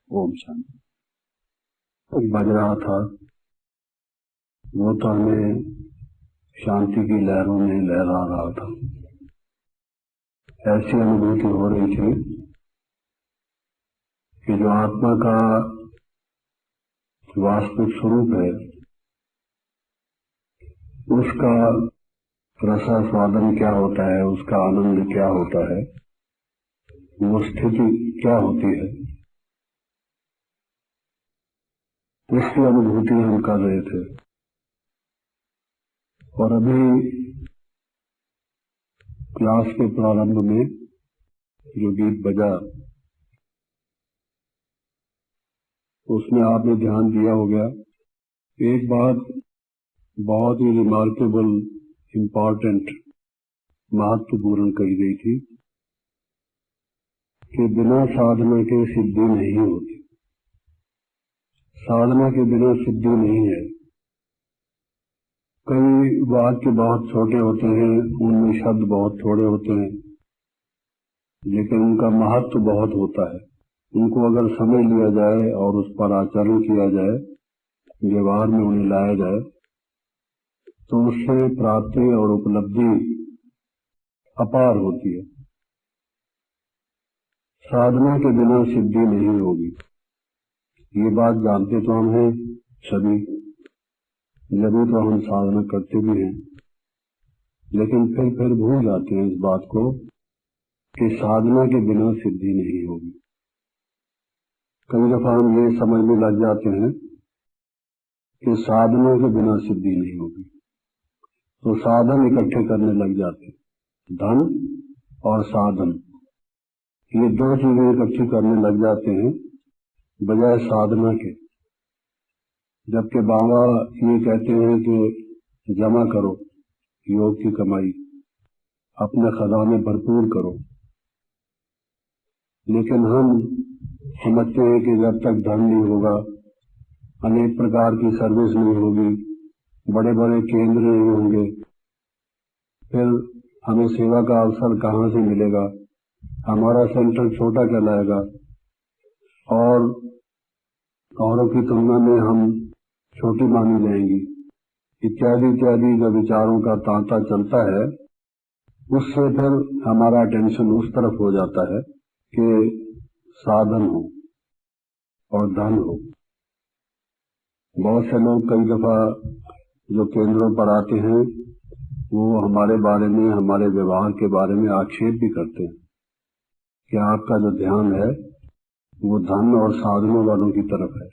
ओम शांति। कुछ बज रहा था वो तो हमें शांति की लहरों में लहरा रहा था। ऐसी अनुभूति हो रही थी कि जो आत्मा का वास्तविक स्वरूप है उसका रसास्वादन क्या होता है, उसका आनंद क्या होता है, वो स्थिति क्या होती है, इसकी अनुभूति हम कर रहे थे। और अभी क्लास के प्रारंभ में जो गीत बजा उसमें आपने ध्यान दिया हो गया। एक बात बहुत ही रिमार्केबल, इम्पोर्टेंट, महत्वपूर्ण कही गई थी कि बिना साधना के सिद्धि नहीं होती। साधना के बिना सिद्धि नहीं है। कई वाक्य बहुत छोटे होते हैं, उनमें शब्द बहुत थोड़े होते हैं, लेकिन उनका महत्व बहुत होता है। उनको अगर समझ लिया जाए और उस पर आचरण किया जाए, व्यवहार में उन्हें लाया जाए, तो उससे प्राप्ति और उपलब्धि अपार होती है। साधना के बिना सिद्धि नहीं होगी, ये बात जानते तो हम हैं सभी, जब तो हम साधना करते भी हैं, लेकिन फिर भूल जाते हैं इस बात को कि साधना के बिना सिद्धि नहीं होगी। कई दफा हम ये समझने लग जाते हैं कि साधना के बिना सिद्धि नहीं होगी, तो साधन इकट्ठे करने लग जाते हैं। धन और साधन, ये दो चीजें इकट्ठी करने लग जाते हैं बजाय साधना के। जबकि बाबा ये कहते हैं कि जमा करो योग की कमाई, अपने खजाने भरपूर करो, लेकिन हम समझते हैं कि जब तक धन नहीं होगा, अनेक प्रकार की सर्विस नहीं होगी, बड़े बड़े केंद्र नहीं होंगे, फिर हमें सेवा का अवसर कहाँ से मिलेगा, हमारा सेंटर छोटा कहलाएगा और औरों की तुलना में हम छोटी मानी जाएंगी, इत्यादि इत्यादि जो विचारों का तांता चलता है, उससे फिर हमारा अटेंशन उस तरफ हो जाता है कि साधन हो और धन हो। बहुत से लोग कई दफा जो केंद्रों पर आते हैं वो हमारे बारे में, हमारे व्यवहार के बारे में आक्षेप भी करते हैं कि आपका जो ध्यान है वो धन और साधनों वालों की तरफ है।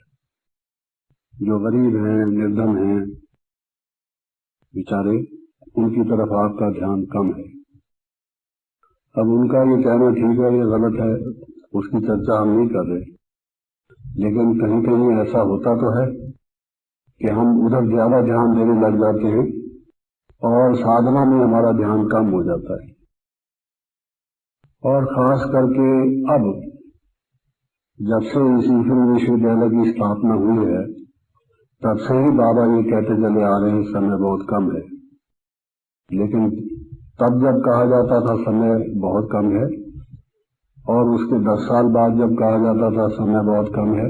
जो गरीब हैं, निर्धन हैं, बेचारे, उनकी तरफ आपका ध्यान कम है। अब उनका ये कहना ठीक है, ये गलत है, उसकी चर्चा हम नहीं कर रहे, लेकिन कहीं कहीं ऐसा होता तो है कि हम उधर ज्यादा ध्यान देने लग जाते हैं और साधना में हमारा ध्यान कम हो जाता है। और खास करके अब जब से इस ईश्वर विश्वविद्यालय की स्थापना हुई है, तब से ही बाबा ये कहते चले आ रहे हैं समय बहुत कम है। लेकिन तब जब कहा जाता था समय बहुत कम है, और उसके 10 साल बाद जब कहा जाता था समय बहुत कम है,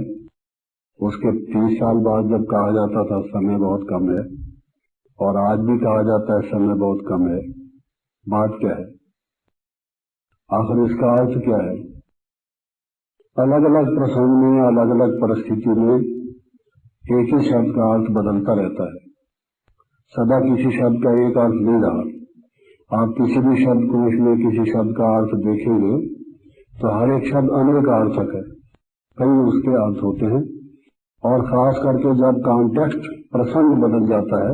उसके 30 साल बाद जब कहा जाता था समय बहुत कम है, और आज भी कहा जाता है समय बहुत कम है, बात क्या है? आखिर इसका अर्थ क्या है? अलग अलग प्रसंग में, अलग अलग परिस्थिति में एक ही शब्द का अर्थ बदलता रहता है। सदा किसी शब्द का एक अर्थ नहीं रहा। आप किसी भी शब्द को इसमें किसी शब्द का अर्थ देखेंगे तो हर एक शब्द अनेक अर्थक है, कई उसके अर्थ होते हैं। और खास करके जब कॉन्टेक्स्ट, प्रसंग बदल जाता है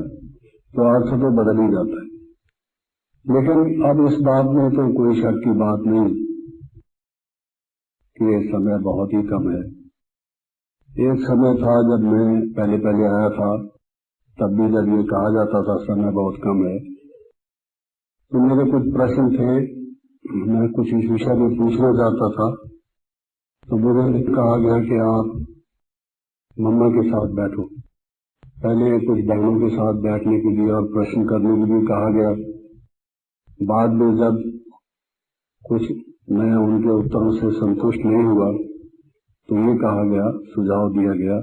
तो अर्थ तो बदल ही जाता है। लेकिन अब इस बात में तो कोई शक की बात नहीं कि ये समय बहुत ही कम है। एक समय था जब मैं पहले आया था, तब भी जब ये कहा जाता था समय बहुत कम है, तो मेरे कुछ प्रश्न थे, मैं कुछ इस विषय में पूछना चाहता था। तो मुझे कहा गया कि आप मम्मा के साथ बैठो। पहले कुछ बहनों के साथ बैठने के लिए और प्रश्न करने के लिए कहा गया। बाद में जब कुछ मैं उनके उत्तरों से संतुष्ट नहीं हुआ तो ये कहा गया, सुझाव दिया गया,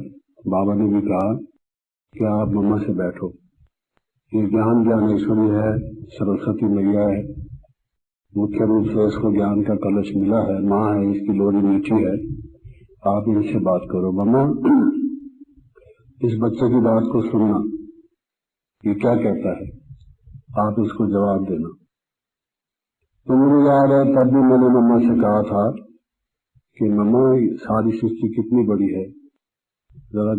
बाबा ने भी कहा कि आप मम्मा से बैठो, ये ज्ञान ज्ञानेश्वरी है, सरस्वती मैया है, मुख्य रूप से इसको ज्ञान का कलश मिला है, माँ है, इसकी लोरी मीठी है, आप इनसे बात करो। मम्मा, इस बच्चे की बात को सुनना, ये क्या कहता है, आप इसको जवाब देना। तो मुझे याद है तब भी मैंने मम्मा से कहा था कि मम्मा, सारी सृष्टि कितनी बड़ी है, जरा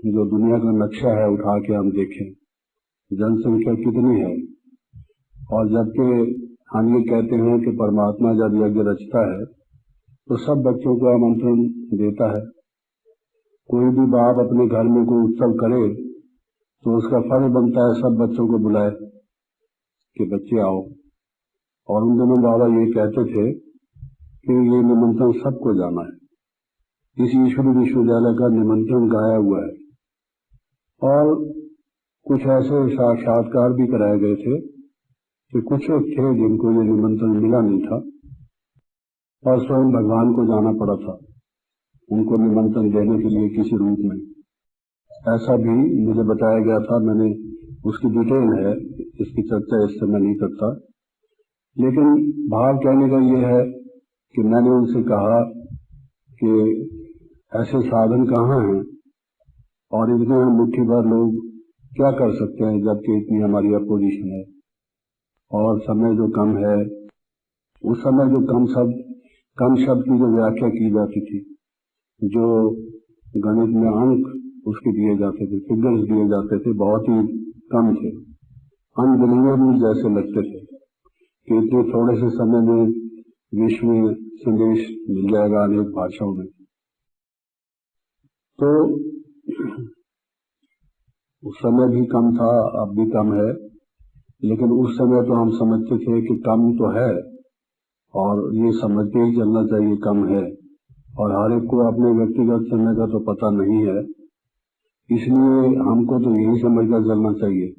जो दुनिया का नक्शा है उठा के हम देखें, जनसंख्या कितनी है। और जबकि हम ये कहते हैं कि परमात्मा जब यज्ञ रचता है तो सब बच्चों को आमंत्रण देता है। कोई भी बाप अपने घर में कोई उत्सव करे तो उसका फर्ज बनता है सब बच्चों को बुलाए कि बच्चे आओ। और उन दिनों बाबा ये कहते थे कि ये निमंत्रण सबको जाना है। इस ईश्वरी विश्वविद्यालय का निमंत्रण गाया हुआ है और कुछ ऐसे साक्षात्कार भी कराए गए थे कि कुछ लोग थे जिनको ये निमंत्रण मिला नहीं था और स्वयं भगवान को जाना पड़ा था उनको निमंत्रण देने के लिए किसी रूप में। ऐसा भी मुझे बताया गया था, मैंने उसकी डिटेल है, इसकी चर्चा इस समय नहीं करता। लेकिन भाव कहने का ये है कि मैंने उनसे कहा कि ऐसे साधन कहाँ हैं और इतने हम मुट्ठी भर लोग क्या कर सकते हैं जबकि इतनी हमारी अपोजिशन है और समय जो कम है। उस समय जो कम शब्द की जो व्याख्या की जाती थी, जो गणित में अंक उसके दिए जाते थे, फिगर्स दिए जाते थे, बहुत ही कम थे, अनबिलीवेबल जैसे लगते थे कि इतने थोड़े से समय में विश्व में संदेश मिल जाएगा अनेक भाषाओं में। तो उस समय भी कम था, अब भी कम है, लेकिन उस समय तो हम समझते थे कि कम तो है और ये समझ के ही चलना चाहिए कम है, और हर एक को अपने व्यक्तिगत समय का तो पता नहीं है, इसलिए हमको तो यही समझकर चलना चाहिए।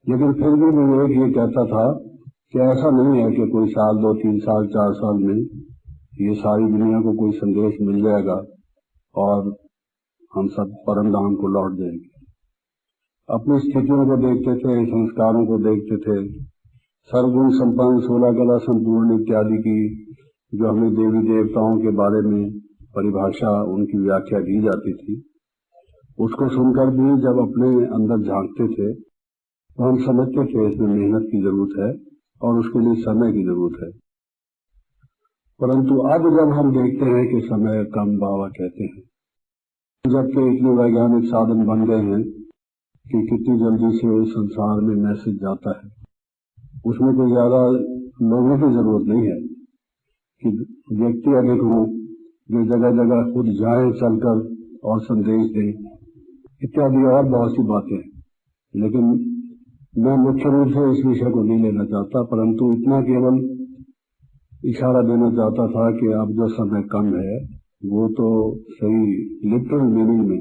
लेकिन फिर भी विवेक ये कहता था कि ऐसा नहीं है कि कोई साल 2, 3 साल, 4 साल में ये सारी दुनिया को कोई संदेश मिल जाएगा और हम सब परम धाम को लौट जाएंगे। अपनी स्थितियों को देखते थे, संस्कारों को देखते थे, सर्वगुण संपन्न, 16 कला संपूर्ण इत्यादि की जो हमें देवी देवताओं के बारे में परिभाषा, उनकी व्याख्या दी जाती थी, उसको सुनकर भी जब अपने अंदर झांकते थे तो हम समझते थे इसमें मेहनत की जरूरत है और उसके लिए समय की जरूरत है। परंतु अब जब हम देखते हैं कि समय कम, बाबा कहते हैं, जबकि इतने वैज्ञानिक साधन बन गए हैं कि कितनी जल्दी से संसार में मैसेज जाता है, उसमें कोई ज्यादा लोगों की जरूरत नहीं है कि व्यक्ति अधिक हो जो जगह जगह खुद जाए चलकर और संदेश दें इत्यादि और बहुत सी बातें। लेकिन मैं मुख्य रूप से इस विषय को नहीं लेना चाहता, परंतु इतना केवल इशारा देना चाहता था कि अब जो समय कम है वो तो सही लिटरल मीनिंग में,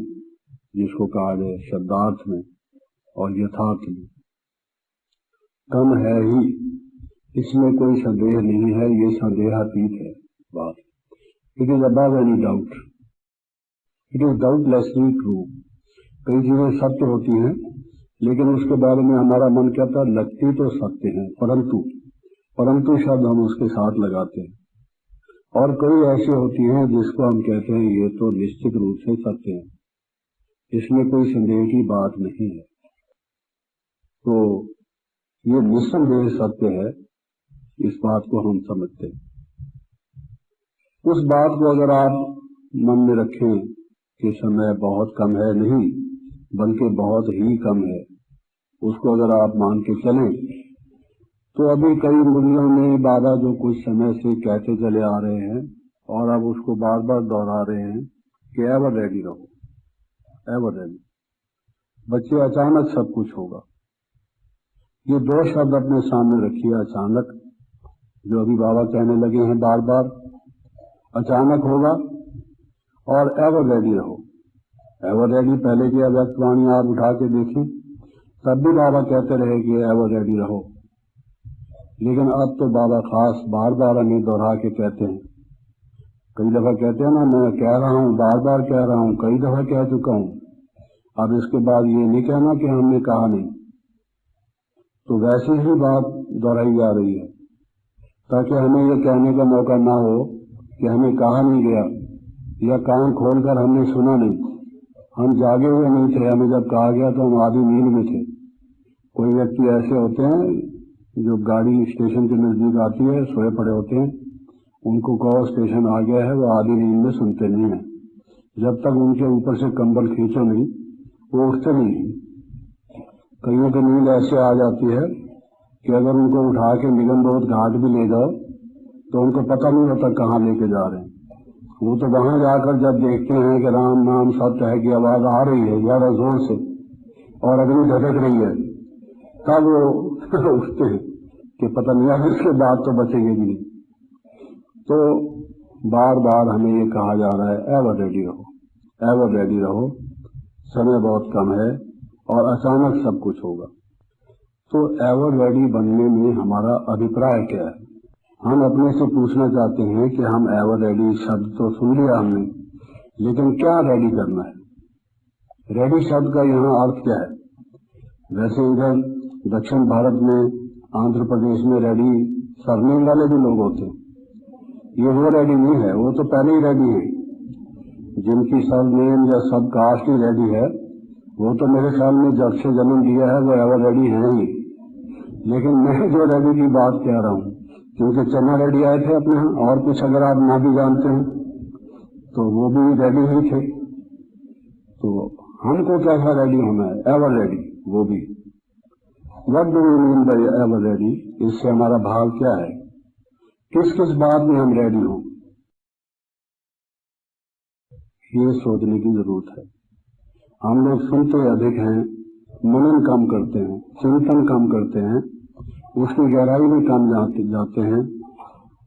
जिसको कहा जाए शब्दार्थ में और यथार्थ में, कम है ही, इसमें कोई संदेह नहीं है, ये संदेहातीत है बात। It is above any doubt, it is doubtlessly true. कई चीजें सत्य होती हैं लेकिन उसके बारे में हमारा मन कहता है लगती तो सत्य है, परंतु शब्द हम उसके साथ लगाते हैं। और कई ऐसी होती हैं जिसको हम कहते हैं ये तो निश्चित रूप से सत्य है, इसमें कोई संदेह की बात नहीं है। तो ये निस्संदेह सत्य है, इस बात को हम समझते हैं। उस बात को अगर आप मन में रखें कि समय बहुत कम है, नहीं बल्कि बहुत ही कम है, उसको अगर आप मान के चलें तो अभी कई मुल्लों में बाबा जो कुछ समय से कहते चले आ रहे हैं और अब उसको बार बार दोहरा रहे हैं कि एवर रेडी रहो, एवर रेडी। बच्चे अचानक सब कुछ होगा, ये दो शब्द अपने सामने रखिए, अचानक, जो अभी बाबा कहने लगे हैं बार बार, अचानक होगा और एवर रेडी रहो। एवर रेडी पहले की अव्यक्तवाणी आप उठा के देखें, तब भी बाबा कहते रहे कि एवर रेडी रहो, लेकिन अब तो बाबा खास बार बार हमें दोहरा के कहते हैं कई दफा कहते हैं ना, मैं कह रहा हूँ, बार बार कह रहा हूँ, कई दफा कह चुका हूँ, अब इसके बाद ये नहीं कहना कि हमने कहा नहीं। तो वैसी ही बात दोहराई जा रही है, ताकि हमें ये कहने का मौका ना हो कि हमें कहा नहीं गया, या कान खोलकर हमने सुना नहीं, हम जागे हुए नहीं थे, हमें जब कहा गया तो हम आधी नींद में थे। कोई व्यक्ति ऐसे होते हैं जो गाड़ी स्टेशन के नजदीक आती है, सोए पड़े होते हैं, उनको कहो स्टेशन आ गया है, वो आधी नींद में सुनते नहीं है। जब तक उनके ऊपर से कंबल खींचो नहीं, वो उठते नहीं। कईयों की नींद ऐसे आ जाती है कि अगर उनको उठा के निगम रोड घाट भी ले जाओ तो उनको पता नहीं होता कहाँ लेके जा रहे हैं। वो तो वहां जाकर जब देखते हैं कि राम नाम सत्य है की आवाज आ रही है ज्यादा जोर से और अग्नि धड़क रही है, तब वो उठते हैं कि पता नहीं अब इसके बाद तो बचेंगे नहीं। तो बार बार हमें ये कहा जा रहा है, एवर रेडी रहो, एवर रेडी रहो, समय बहुत कम है और अचानक सब कुछ होगा। तो एवर रेडी बनने में हमारा अभिप्राय क्या है? हम अपने से पूछना चाहते हैं कि हम एवर रेडी शब्द तो सुन लिया हमने, लेकिन क्या रेडी करना है? रेडी शब्द का यहाँ अर्थ क्या है? वैसे इधर दक्षिण भारत में, आंध्र प्रदेश में रेडी सरनेम वाले भी लोग होते हैं, ये वो रेडी नहीं है, वो तो पहले ही रेडी है। जिनकी सरनेम या सब कास्ट ही रेडी है, वो तो मेरे ख्याल में जब से जन्म दिया है वो एवर रेडी है ही। लेकिन मैं जो रेडी की बात कह रहा हूँ, क्योंकि चन्ना रेडी आए थे अपने यहाँ, और कुछ अगर आप ना भी जानते हैं तो वो भी रेडी ही थे। तो हमको कैसा रेडी होना है? एवर रेडी, वो भी। What do we mean by ever ready? इससे हमारा भाव क्या है? किस किस बात में हम रेडी हों, ये सोचने की जरूरत है। हम लोग सुनते अधिक हैं, मनन कम करते हैं, चिंतन कम करते हैं, उसकी गहराई में कम जाते हैं,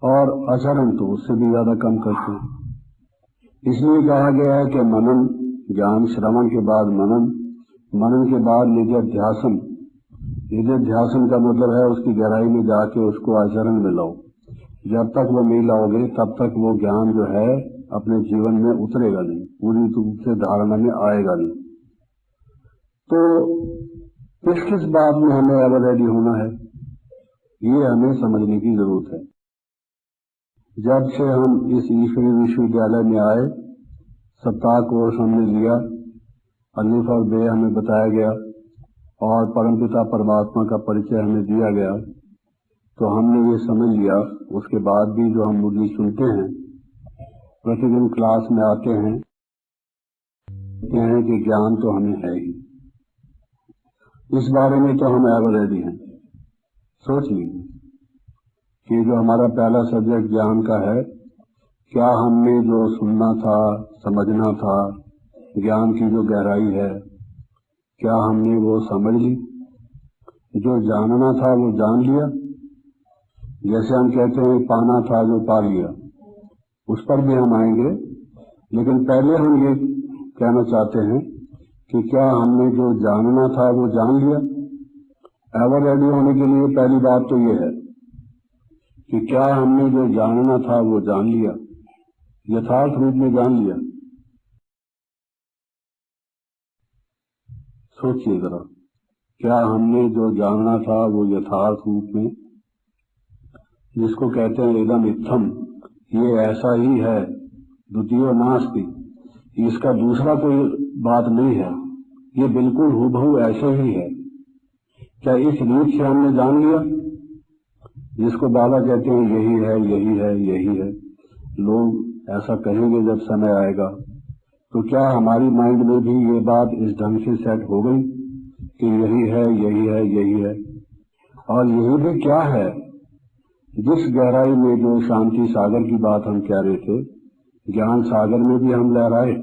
और आचरण तो उससे भी ज्यादा कम करते हैं। इसलिए कहा गया है कि मनन, ज्ञान श्रवण के बाद मनन, मनन के बाद निधिध्यासन। निधिध्यासन का मतलब है उसकी गहराई में जाके उसको आचरण में लाओ। जब तक वो नहीं लाओगे तब तक वो ज्ञान जो है अपने जीवन में उतरेगा नहीं, पूरी रूप से धारणा में आएगा नहीं। तो किस किस बात में हमें एवर रेडी होना है, ये हमें समझने की जरूरत है। जब से हम इस ईश्वरीय विश्वविद्यालय में आए, सप्ताह कोर्स हमने लिया, अलिफ और बे हमें बताया गया और परमपिता परमात्मा का परिचय हमें दिया गया, तो हमने ये समझ लिया। उसके बाद भी जो हम मुझे सुनते हैं, प्रतिदिन क्लास में आते हैं, कहते हैं कि ज्ञान तो हमें है ही, इस बारे में तो हम एवर रेडी हैं। सोच लीजिए कि जो हमारा पहला सब्जेक्ट ज्ञान का है, क्या हमने जो सुनना था, समझना था, ज्ञान की जो गहराई है, क्या हमने वो समझ ली? जो जानना था वो जान लिया? जैसे हम कहते हैं पाना था जो पा लिया, उस पर भी हम आएंगे, लेकिन पहले हम ये कहना चाहते हैं कि क्या हमने जो जानना था वो जान लिया? एवर रेडी होने के लिए पहली बात तो ये है कि क्या हमने जो जानना था वो जान लिया, यथार्थ रूप में जान लिया? सोचिए जरा, क्या हमने जो जानना था वो यथार्थ रूप में, जिसको कहते हैं इदम इत्थम, ये ऐसा ही है, द्वितीयो नास्ति, इसका दूसरा कोई बात नहीं है, ये बिल्कुल हूबहू ऐसे ही है। क्या इस रीत से हमने जान लिया? जिसको बाबा कहते हैं यही है, यही है, यही है, लोग ऐसा कहेंगे जब समय आएगा, तो क्या हमारी माइंड में भी ये बात इस ढंग से सेट हो गई कि यही है, यही है, यही है? और यही भी क्या है, जिस गहराई में जो शांति सागर की बात हम कह रहे थे, ज्ञान सागर में भी हम लहराए,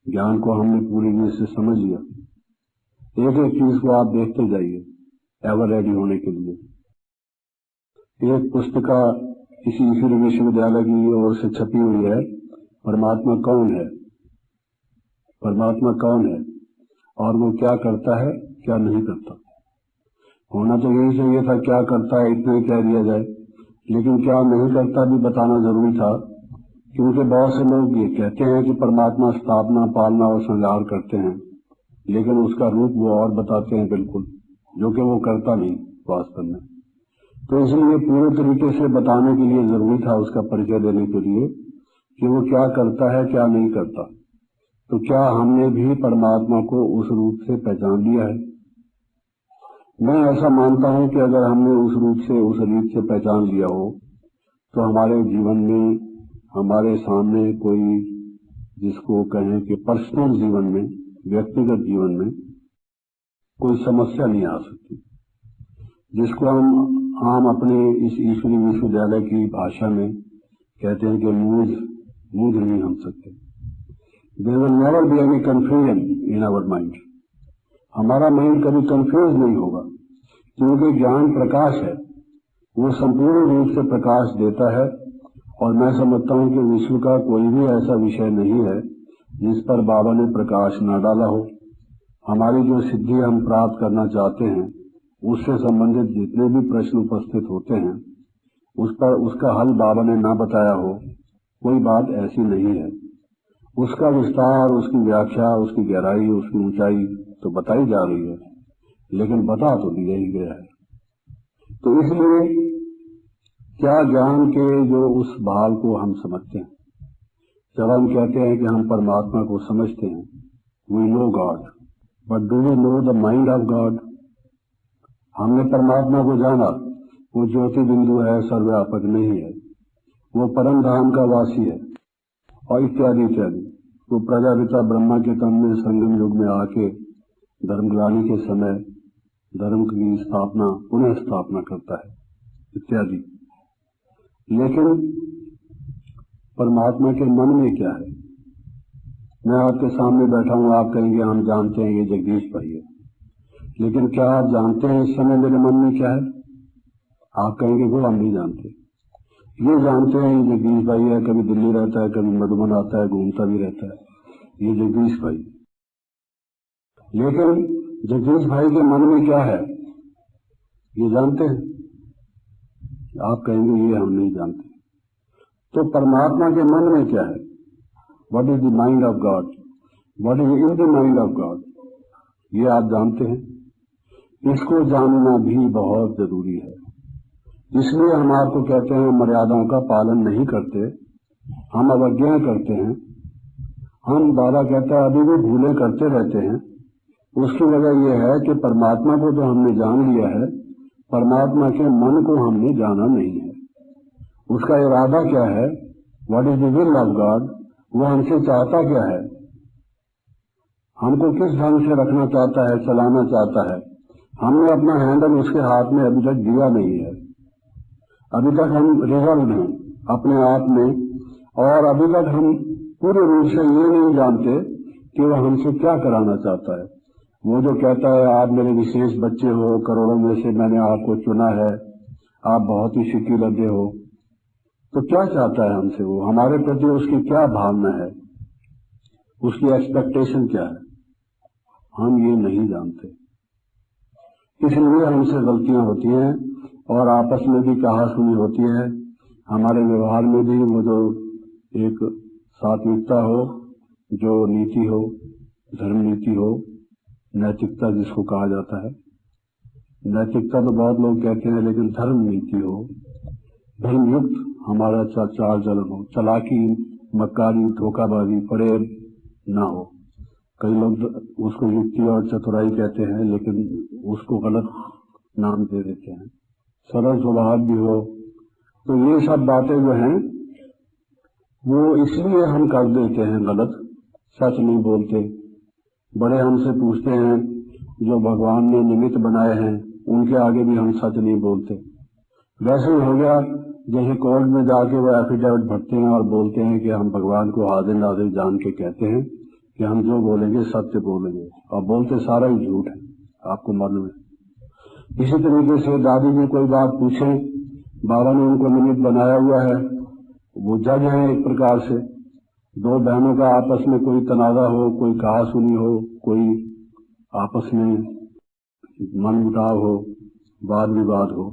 ज्ञान को हमने पूरी रीत से समझ लिया। एक एक चीज को आप देखते जाइए एवर रेडी होने के लिए। एक पुस्तिका इसी ईश्वरीय विश्वविद्यालय की ओर से छपी हुई है, परमात्मा कौन है, परमात्मा कौन है और वो क्या करता है, क्या नहीं करता। होना तो यही चाहिए था क्या करता है इतना ही कह दिया जाए, लेकिन क्या नहीं करता भी बताना जरूरी था, क्योंकि बहुत से लोग ये कहते हैं कि परमात्मा स्थापना, पालना और संहार करते हैं, लेकिन उसका रूप वो और बताते हैं बिल्कुल, जो कि वो करता नहीं वास्तव में। तो इसलिए पूरे तरीके से बताने के लिए जरूरी था उसका परिचय देने के लिए कि वो क्या करता है, क्या नहीं करता। तो क्या हमने भी परमात्मा को उस रूप से पहचान लिया है? मैं ऐसा मानता हूं कि अगर हमने उस रूप से, उस रीत से पहचान लिया हो, तो हमारे जीवन में, हमारे सामने कोई, जिसको कहें कि पर्सनल जीवन में, व्यक्तिगत जीवन में कोई समस्या नहीं आ सकती, जिसको हम अपने इस ईश्वरीय विश्वविद्यालय की भाषा में कहते हैं कि मूझ नहीं हम सकते। There will never be any confusion in our mind. हमारा माइंड कभी कंफ्यूज नहीं होगा, क्योंकि ज्ञान प्रकाश है, वो संपूर्ण रूप से प्रकाश देता है। और मैं समझता हूं कि विश्व का कोई भी ऐसा विषय नहीं है जिस पर बाबा ने प्रकाश न डाला हो। हमारी जो सिद्धि हम प्राप्त करना चाहते हैं, उससे संबंधित जितने भी प्रश्न उपस्थित होते हैं, उस पर उसका हल बाबा ने ना बताया हो, कोई बात ऐसी नहीं है। उसका विस्तार, उसकी व्याख्या, उसकी गहराई, उसकी ऊंचाई तो बताई जा रही है, लेकिन बता तो दिया ही गया है। तो इसलिए क्या ज्ञान के जो उस भाव को हम समझते हैं, जब हम कहते हैं कि हम परमात्मा को समझते हैं, we know God, but do we know the mind of God? हमने परमात्मा को जाना, वो ज्योति बिंदु है, सर्वव्यापक नहीं है, वो परम धाम का वासी है, और इत्यादि इत्यादि। वो प्रजापिता ब्रह्मा के तन में संगम युग में आके धर्मग्लानि के समय धर्म की स्थापना, पुनः स्थापना करता है, इत्यादि। लेकिन परमात्मा के मन में क्या है? मैं आपके सामने बैठा हूं, आप कहेंगे हम जानते हैं ये जगदीश भाई है, लेकिन क्या आप जानते हैं इस समय मेरे मन में क्या है? आप कहेंगे वो हम नहीं जानते। ये जानते हैं ये जगदीश भाई है, कभी दिल्ली रहता है, कभी मधुबन आता है, घूमता भी रहता है, ये जगदीश भाई। लेकिन जगदीश भाई के मन में क्या है, ये जानते हैं? आप कहेंगे ये हम नहीं जानते। तो परमात्मा के मन में क्या है? What is the mind of God? What is in the mind of God? ये आप जानते हैं? इसको जानना भी बहुत जरूरी है। इसलिए हम आपको कहते हैं मर्यादाओं का पालन नहीं करते, हम अवज्ञा करते हैं, हम बाबा कहता है अभी भी भूलें करते रहते हैं। उसकी वजह यह है कि परमात्मा को तो हमने जान लिया है, परमात्मा के मन को हमने जाना नहीं है। उसका इरादा क्या है? What is the will of God? वो हमसे चाहता क्या है, हमको किस ढंग से रखना चाहता है, चलाना चाहता है। हमने अपना हैंडल उसके हाथ में अभी तक दिया नहीं है। अभी तक हम रिजल्ट हैं अपने आप में, और अभी तक हम पूरे रूप से ये नहीं जानते कि वह हमसे क्या कराना चाहता है। वो जो कहता है आप मेरे विशेष बच्चे हो, करोड़ों में से मैंने आपको चुना है, आप बहुत ही शिकी लगे हो, तो क्या चाहता है हमसे? वो हमारे प्रति उसकी क्या भावना है, उसकी एक्सपेक्टेशन क्या है, हम ये नहीं जानते। इसलिए हमसे गलतियां होती हैं और आपस में भी कहा सुनी होती है। हमारे व्यवहार में भी वो जो एक सात्विकता हो, जो नीति हो, धर्म नीति हो, नैतिकता जिसको कहा जाता है, नैतिकता तो बहुत लोग कहते हैं, लेकिन धर्म नीति हो, धर्मयुक्त हमारा चाल चलन हो, चालाकी, मक्कारी, धोखाबाजी, फरेब ना हो। कई लोग उसको युक्ति और चतुराई कहते हैं, लेकिन उसको गलत नाम दे देते हैं। सरल स्वभाव भी हो। तो ये सब बातें जो हैं वो इसलिए हम कर देते हैं गलत, सच नहीं बोलते। बड़े हमसे पूछते हैं, जो भगवान ने निमित्त बनाए हैं उनके आगे भी हम सच नहीं बोलते। वैसे ही हो गया जैसे कोर्ट में जाके वो एफिडेविट भरते हैं और बोलते हैं कि हम भगवान को हाजिर नाजिर जान के कहते हैं कि हम जो बोलेंगे सत्य बोलेंगे, और बोलते सारा ही झूठ है, आपको मालूम है। इसी तरीके से दादी जी कोई बात पूछे, बाबा ने उनको निमित्त बनाया हुआ है, वो जज है एक प्रकार से। दो बहनों का आपस में कोई तनाजा हो, कोई कहा सुनी हो, कोई आपस में मनमुटाव हो, वाद विवाद हो,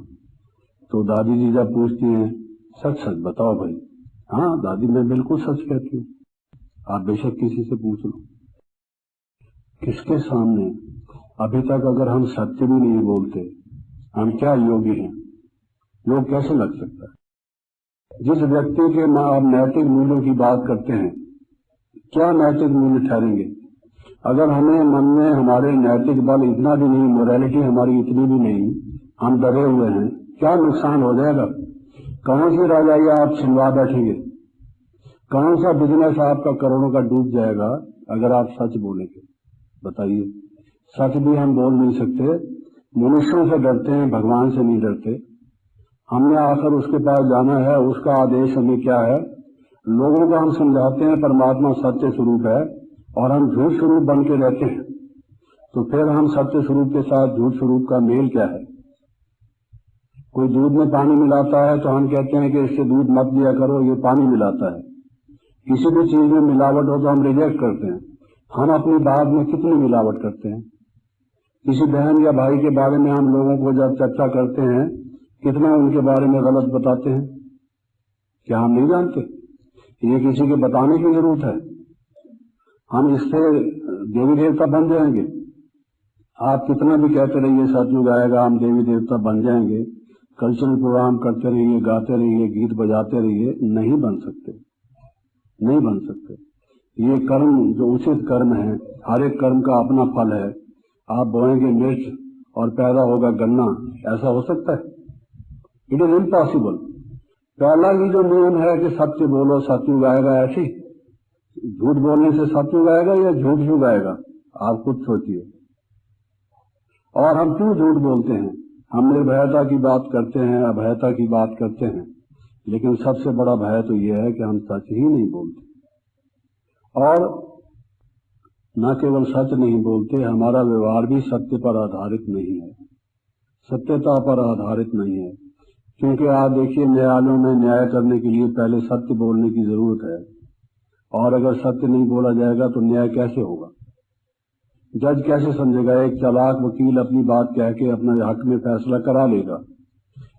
तो दादी जी जब पूछती हैं सच सच बताओ भाई, हाँ दादी, मैं बिल्कुल सच कहती हूँ। आप बेशक किसी से पूछ लो, किसके सामने अभी तक अगर हम सत्य भी नहीं बोलते, हम क्या योगी हैं? योग कैसे लग सकता है? जिस व्यक्ति के आप नैतिक मूल्यों की बात करते हैं, क्या नैतिक मूल्य ठहरेंगे? अगर हमें मन में हमारे नैतिक बल इतना भी नहीं, मोरालिटी हमारी इतनी भी नहीं, हम डरे हुए हैं, क्या नुकसान हो जाएगा? कौन सी राजाई आप छिलवा बैठेंगे? कौन सा बिजनेस आपका करोड़ों का डूब जाएगा अगर आप सच बोलेंगे? बताइए। सच भी हम बोल नहीं सकते, मनुष्यों से डरते हैं, भगवान से नहीं डरते। हमने आखिर उसके पास जाना है, उसका आदेश हमें क्या है? लोगों को हम समझाते हैं परमात्मा सत्य स्वरूप है और हम झूठ स्वरूप बन के रहते हैं, तो फिर हम सत्य स्वरूप के साथ झूठ स्वरूप का मेल क्या है? कोई दूध में पानी मिलाता है तो हम कहते हैं कि इससे दूध मत दिया करो, ये पानी मिलाता है। किसी भी चीज में मिलावट हो तो हम रिजेक्ट करते हैं। हम अपनी बात में कितनी मिलावट करते हैं? किसी बहन या भाई के बारे में हम लोगों को जब चर्चा करते हैं, कितना उनके बारे में गलत बताते हैं? क्या हम नहीं जानते? ये किसी के बताने की जरूरत है? हम इससे देवी देवता बन जाएंगे? आप कितना भी कहते रहिए सतयुग आएगा, हम देवी देवता बन जाएंगे, कल्चरल प्रोग्राम करते रहिए, गाते रहिए, गीत बजाते रहिए, नहीं बन सकते, नहीं बन सकते। ये कर्म जो उचित कर्म है, हर एक कर्म का अपना फल है। आप बोएंगे मिर्च और पैदा होगा गन्ना, ऐसा हो सकता है? It is impossible. पहला ही जो नियम है कि सत्य बोलो, सतयुग आएगा, ऐसी झूठ बोलने से सतयुग आएगा या झूठ युग आएगा? आप खुद सोचिए। और हम क्यों झूठ बोलते हैं? हम निर्भयता की बात करते हैं, अभयता की बात करते हैं, लेकिन सबसे बड़ा भय तो यह है कि हम सच ही नहीं बोलते। और न केवल सच नहीं बोलते, हमारा व्यवहार भी सत्य पर आधारित नहीं है, सत्यता पर आधारित नहीं है। क्योंकि आप देखिए, न्यायालयों में न्याय करने के लिए पहले सत्य बोलने की जरूरत है, और अगर सत्य नहीं बोला जाएगा तो न्याय कैसे होगा? जज कैसे समझेगा? एक चालाक वकील अपनी बात कह के अपने हक में फैसला करा लेगा,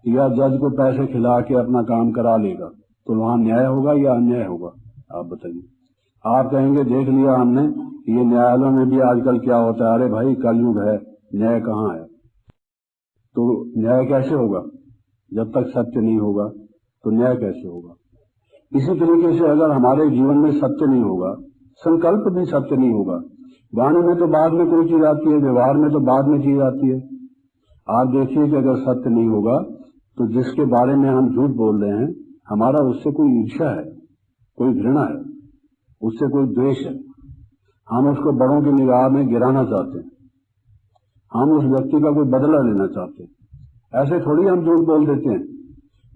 या जज को पैसे खिला के अपना काम करा लेगा, तो वहां न्याय होगा या अन्याय होगा? आप बताइए। आप कहेंगे देख लिया हमने, ये न्यायालयों में भी आजकल क्या होता है, अरे भाई कलयुग है, न्याय कहाँ है? तो न्याय कैसे होगा? जब तक सत्य नहीं होगा तो न्याय कैसे होगा? इसी तरीके से अगर हमारे जीवन में सत्य नहीं होगा, संकल्प भी सत्य नहीं होगा, वाणी में तो बाद में कोई चीज आती है, व्यवहार में तो बाद में चीज आती है। आप देखिए कि अगर सत्य नहीं होगा तो जिसके बारे में हम झूठ बोल रहे हैं, हमारा उससे कोई ईर्ष्या है, कोई घृणा है, उससे कोई द्वेष है, हम उसको बड़ों की निगाह में गिराना चाहते हैं, हम उस व्यक्ति का कोई बदला लेना चाहते हैं। ऐसे थोड़ी हम झूठ बोल देते हैं।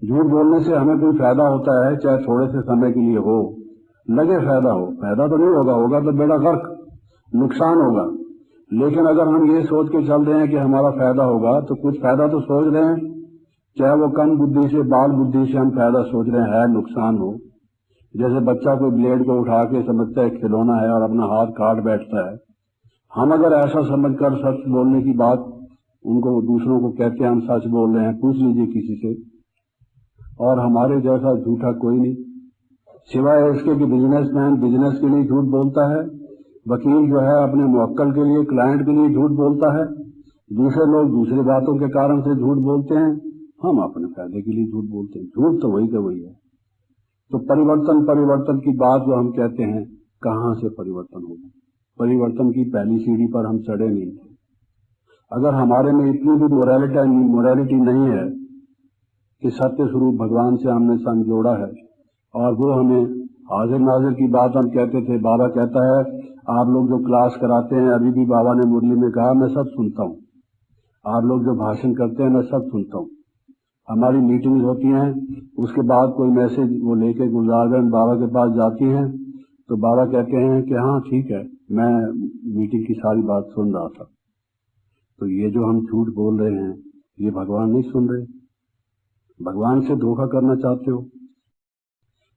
झूठ बोलने से हमें कोई फायदा होता है, चाहे थोड़े से समय के लिए हो, लगे फायदा हो, फायदा तो नहीं होगा, होगा तो बेड़ा गर्क, नुकसान होगा। लेकिन अगर हम ये सोच के चल रहे हैं कि हमारा फायदा होगा, तो कुछ फायदा तो सोच रहे हैं, चाहे वो कम बुद्धि से, बाल बुद्धि से हम फायदा सोच रहे हैं, नुकसान हो। जैसे बच्चा कोई ब्लेड को उठा के समझता है खिलौना है और अपना हाथ काट बैठता है। हम अगर ऐसा समझकर सच बोलने की बात उनको, दूसरों को कहते हैं हम सच बोल रहे हैं, पूछ लीजिए किसी से, और हमारे जैसा झूठा कोई नहीं, सिवाय इसके कि बिजनेसमैन बिजनेस के लिए झूठ बोलता है, वकील जो है अपने मुवक्किल के लिए, क्लाइंट के लिए झूठ बोलता है, दूसरे लोग दूसरी बातों के कारण से झूठ बोलते हैं, हम अपने फायदे के लिए झूठ बोलते हैं। झूठ तो वही का वही है। तो परिवर्तन की बात जो हम कहते हैं, कहां से परिवर्तन होगा? परिवर्तन की पहली सीढ़ी पर हम चढ़े नहीं थे। अगर हमारे में इतनी भी मोरालिटी नहीं है कि सत्य स्वरूप भगवान से हमने संग जोड़ा है, और वो हमें हाजिर नाजिर की बात हम कहते थे, बाबा कहता है आप लोग जो क्लास कराते हैं, अभी भी बाबा ने मुरली में कहा, मैं सब सुनता हूँ, आप लोग जो भाषण करते हैं मैं सब सुनता हूँ। हमारी मीटिंग्स होती हैं, उसके बाद कोई मैसेज वो लेके गुलजारगंज बाबा के पास जाती हैं, तो बाबा कहते हैं कि हाँ ठीक है, मैं मीटिंग की सारी बात सुन रहा था। तो ये जो हम झूठ बोल रहे हैं, ये भगवान नहीं सुन रहे, भगवान से धोखा करना चाहते हो,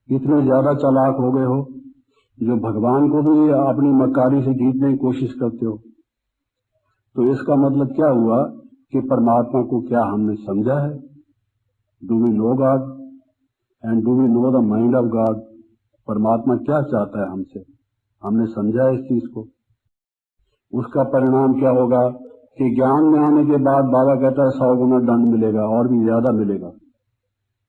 इतने ज्यादा चालाक हो गए हो जो भगवान को भी अपनी मक्कारी से जीतने की कोशिश करते हो। तो इसका मतलब क्या हुआ कि परमात्मा को क्या हमने समझा है? Do we know God? And do we know the mind of God? परमात्मा क्या चाहता है हमसे? हमने समझा इस चीज को? उसका परिणाम क्या होगा कि ज्ञान में आने के बाद बाबा कहता है 100 गुना दंड मिलेगा और भी ज्यादा मिलेगा।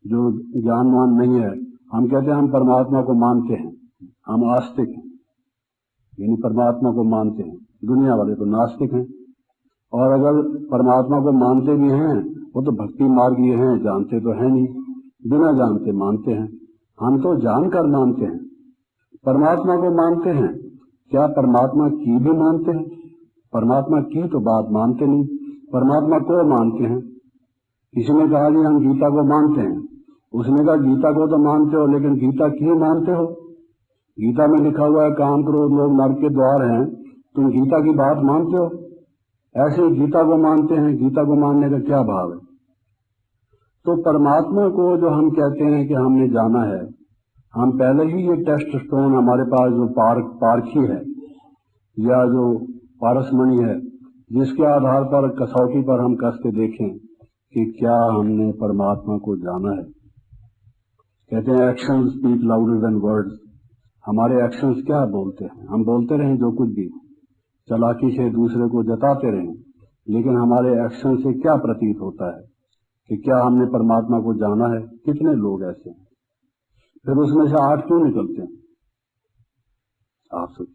जो ज्ञानवान नहीं है, हम कहते हैं हम परमात्मा को मानते हैं, हम आस्तिक हैं, यानी परमात्मा को मानते हैं। दुनिया वाले तो नास्तिक हैं। और अगर परमात्मा को मानते भी हैं, वो तो भक्ति मार्गीय हैं, जानते तो है नहीं, बिना जानते मानते हैं। हम तो जानकर मानते हैं, परमात्मा को मानते हैं। क्या परमात्मा की भी मानते हैं? परमात्मा की तो बात मानते नहीं, परमात्मा को मानते हैं। किसी ने कहा जी हम गीता को मानते हैं, उसने कहा गीता को तो मानते हो, लेकिन गीता की मानते हो? गीता में लिखा हुआ है काम क्रोध लोग नरक के द्वार हैं, तुम गीता की बात मानते हो? ऐसे ही गीता को मानते हैं, गीता को मानने का क्या भाव है? तो परमात्मा को जो हम कहते हैं कि हमने जाना है, हम पहले ही ये टेस्ट स्टोन हमारे पास जो पारखी है या जो पारसमणि है, जिसके आधार पर कसौटी पर हम कस के देखें कि क्या हमने परमात्मा को जाना है। कहते हैं action speak louder than words. हमारे एक्शंस क्या बोलते हैं? हम बोलते रहें जो कुछ भी, चालाकी से दूसरे को जताते रहें, लेकिन हमारे एक्शन से क्या प्रतीत होता है कि क्या हमने परमात्मा को जाना है? कितने लोग ऐसे हैं? फिर उसमें से 8 क्यों निकलते हैं? आप सोचिए।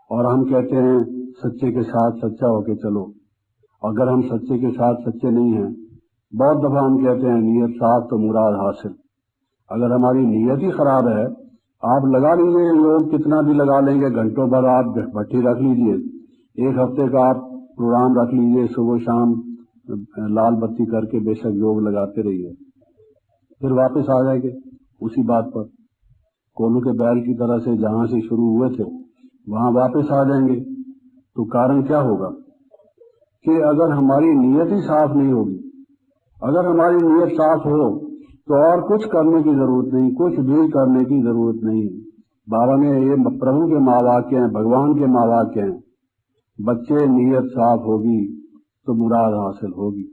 और हम कहते हैं सच्चे के साथ सच्चा होके चलो। अगर हम सच्चे के साथ सच्चे नहीं हैं, बहुत दफा हम कहते हैं नीयत साफ तो मुराद हासिल। अगर हमारी नीयत ही खराब है, आप लगा लीजिए, लोग कितना भी लगा लेंगे, घंटों भर आप भट्टी रख लीजिए, 1 हफ्ते का आप प्रोग्राम रख लीजिए, सुबह शाम लाल बत्ती करके बेशक योग लगाते रहिए, फिर वापस आ जाएंगे उसी बात पर। कोल्हू के बैल की तरह से जहां से शुरू हुए थे वहां वापस आ जाएंगे। तो कारण क्या होगा कि अगर हमारी नीयत ही साफ नहीं होगी, अगर हमारी नीयत साफ हो तो और कुछ करने की जरूरत नहीं, कुछ भी करने की जरूरत नहीं। बाबा ने ये प्रभु के महावाक्य हैं, भगवान के महावाक्य हैं, बच्चे नीयत साफ होगी तो मुराद हासिल होगी।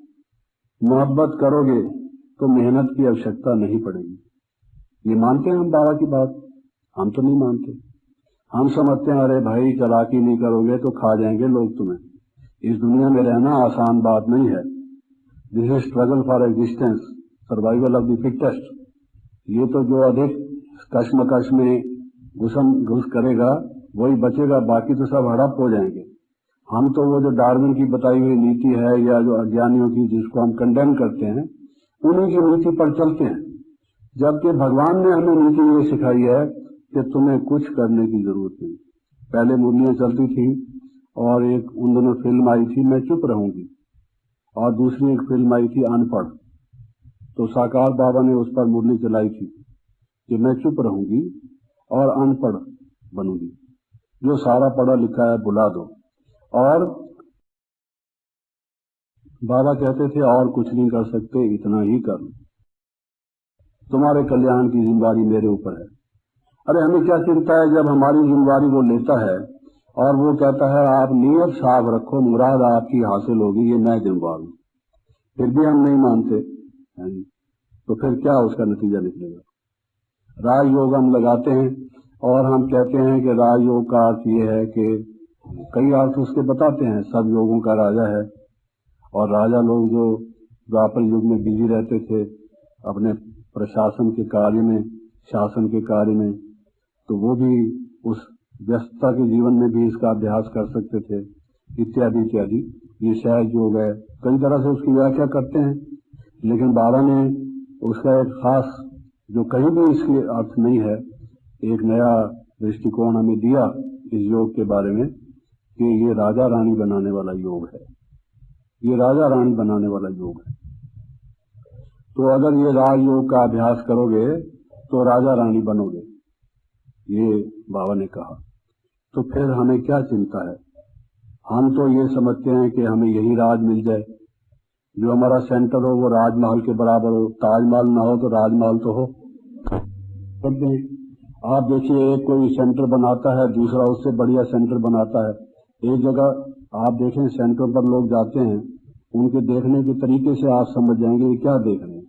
मोहब्बत करोगे तो मेहनत की आवश्यकता नहीं पड़ेगी। ये मानते हैं हम बाबा की बात? हम तो नहीं मानते। हम समझते हैं अरे भाई चालाकी नहीं करोगे तो खा जाएंगे लोग तुम्हें। इस दुनिया में रहना आसान बात नहीं है। This is struggle for existence, survival of the fittest. ये तो जो अधिक कश्मकश में घुस करेगा वही बचेगा, बाकी तो सब हड़प हो जाएंगे। हम तो वो जो डार्विन की बताई हुई नीति है या जो अज्ञानियों की जिसको हम कंडेम करते हैं, उन्हीं की नीति पर चलते हैं। जबकि भगवान ने हमें नीति ये सिखाई है कि तुम्हें कुछ करने की जरूरत नहीं। पहले मुरलियां चलती थी और एक उन दिनों फिल्म आई थी मैं चुप रहूंगी, और दूसरी एक फिल्म आई थी अनपढ़। तो साकार बाबा ने उस पर मुरली चलाई थी कि मैं चुप रहूंगी और अनपढ़ बनूंगी, जो सारा पढ़ा लिखा है बुला दो। और बाबा कहते थे और कुछ नहीं कर सकते, इतना ही कर लो, तुम्हारे कल्याण की जिम्मेदारी मेरे ऊपर है। अरे हमें क्या चिंता है जब हमारी जिम्मेदारी वो लेता है और वो कहता है आप नीयत साफ रखो, मुराद आपकी हासिल होगी, ये मैं जिम्मेदार हूं। फिर भी हम नहीं मानते, तो फिर क्या उसका नतीजा निकलेगा? राजयोग हम लगाते हैं और हम कहते हैं कि राजयोग का अर्थ ये है कि कई अर्थ उसके बताते हैं, सब योगों का राजा है। और राजा लोग जो द्वापर युग में बिजी रहते थे अपने प्रशासन के कार्य में, शासन के कार्य में, तो वो भी उस व्यस्तता के जीवन में भी इसका अभ्यास कर सकते थे, इत्यादि इत्यादि। ये सहज योग है, कई तरह से उसकी व्याख्या करते हैं, लेकिन बाबा ने उसका एक खास, जो कहीं भी इसके अर्थ नहीं है, एक नया दृष्टिकोण हमें दिया इस योग के बारे में कि ये राजा रानी बनाने वाला योग है, ये राजा रानी बनाने वाला योग है। तो अगर ये राजयोग का अभ्यास करोगे तो राजा रानी बनोगे, ये बाबा ने कहा। तो फिर हमें क्या चिंता है? हम तो ये समझते हैं कि हमें यही राज मिल जाए, जो हमारा सेंटर हो वो राजमहल के बराबर हो, ताजमहल ना हो तो राजमहल तो हो। करते हैं आप देखिए, एक कोई सेंटर बनाता है, दूसरा उससे बढ़िया सेंटर बनाता है। एक जगह आप देखें सेंटर पर लोग जाते हैं, उनके देखने के तरीके से आप समझ जाएंगे ये क्या देख रहे हैं,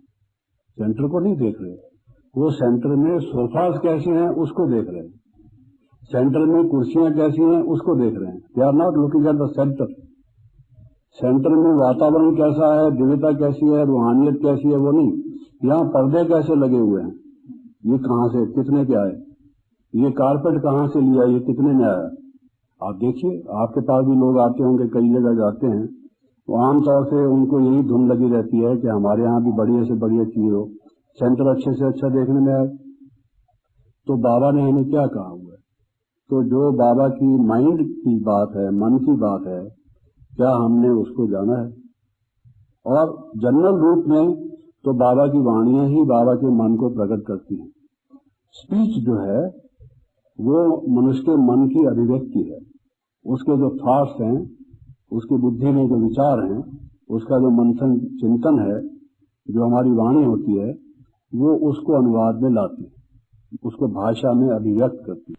सेंटर को नहीं देख रहे। वो सेंटर में सोफास कैसे हैं उसको देख रहे हैं, सेंटर में कुर्सियां कैसी हैं उसको देख रहे हैं। They are not looking at the centre. Centre में वातावरण कैसा है, दिव्यता कैसी है, रूहानियत कैसी है, वो नहीं। यहाँ पर्दे कैसे लगे हुए हैं, ये कहाँ से, कितने के आए, ये कारपेट कहाँ से लिया, ये कितने में आया। आप देखिए, आपके पास भी लोग आते होंगे, कई जगह जाते हैं, तो आमतौर से उनको यही धुन लगी रहती है कि हमारे यहाँ भी बढ़िया से बढ़िया चीज हो, सेंटर अच्छे से अच्छा देखने में आए। तो बाबा ने हमें क्या कहा हुआ है? तो जो बाबा की माइंड की बात है, मन की बात है, क्या हमने उसको जाना है? और जनरल रूप में तो बाबा की वाणियां ही बाबा के मन को प्रकट करती हैं। स्पीच जो है वो मनुष्य के मन की अभिव्यक्ति है, उसके जो थॉट्स हैं, उसकी बुद्धि में जो विचार हैं, उसका जो मंथन चिंतन है, जो हमारी वाणी होती है, वो उसको अनुवाद में लाती है, उसको भाषा में अभिव्यक्त करती है।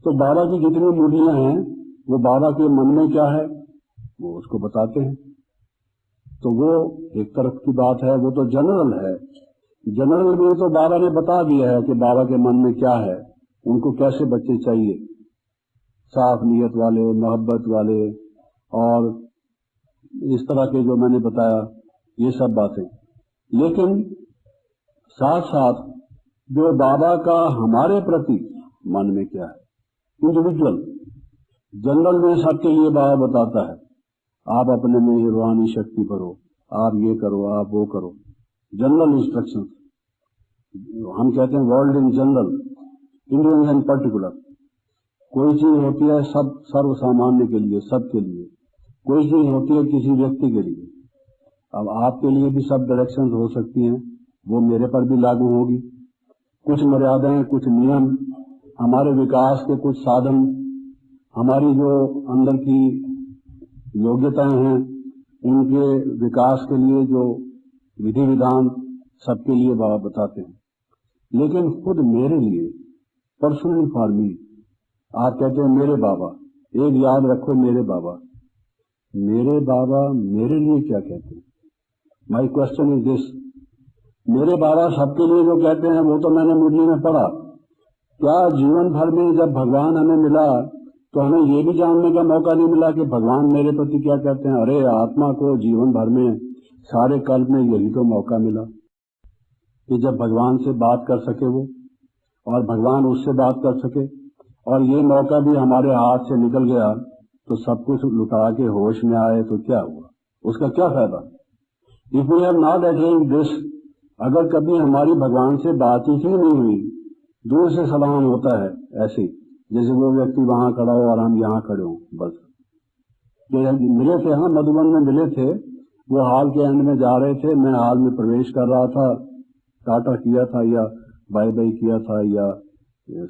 तो बाबा की जितनी मुरलियां हैं वो बाबा के मन में क्या है वो उसको बताते हैं। तो वो एक तरफ की बात है, वो तो जनरल है। जनरल में तो बाबा ने बता दिया है कि बाबा के मन में क्या है, उनको कैसे बच्चे चाहिए, साफ नीयत वाले, मोहब्बत वाले, और इस तरह के जो मैंने बताया ये सब बातें। लेकिन साथ साथ जो बाबा का हमारे प्रति मन में क्या है, इंडिविजुअल। जनरल में सबके लिए बाबा बताता है, आप अपने में रूहानी शक्ति भरो, आप ये करो, आप वो करो, जनरल इंस्ट्रक्शन। हम कहते हैं world in general, Indian in particular. कोई चीज होती है सब सर्व सामान्य के लिए, सबके लिए। कोई चीज होती है किसी व्यक्ति के लिए। अब आपके लिए भी सब डायरेक्शंस हो सकती हैं, वो मेरे पर भी लागू होगी। कुछ मर्यादाएं, कुछ नियम, हमारे विकास के कुछ साधन, हमारी जो अंदर की योग्यताएं हैं, उनके विकास के लिए जो विधि विधान सबके लिए बाबा बताते हैं। लेकिन खुद मेरे लिए, पर्सनली फॉर मी, आप कहते हैं मेरे बाबा, एक याद रखो, मेरे बाबा मेरे लिए क्या कहते हैं? माई क्वेश्चन इज दिस, मेरे बाबा सबके लिए जो कहते हैं वो तो मैंने मुरली में पढ़ा। क्या जीवन भर में जब भगवान हमें मिला तो हमें ये भी जानने का मौका नहीं मिला कि भगवान मेरे प्रति क्या कहते हैं? अरे आत्मा को जीवन भर में, सारे कल्प में यही तो मौका मिला कि जब भगवान से बात कर सके वो, और भगवान उससे बात कर सके। और ये मौका भी हमारे हाथ से निकल गया तो सब कुछ लुटा के होश में आए तो क्या हुआ, उसका क्या फायदा? If we have not attend this, अगर कभी हमारी भगवान से बातचीत ही नहीं हुई, दूर से सलाम होता है ऐसे जैसे वो व्यक्ति वहां खड़ा हो और हम यहाँ खड़े हो, बस। मिले थे, हाँ मधुबन में मिले थे, वो हॉल के एंड में जा रहे थे, मैं हॉल में प्रवेश कर रहा था, टाटा किया था या बाय बाय किया था या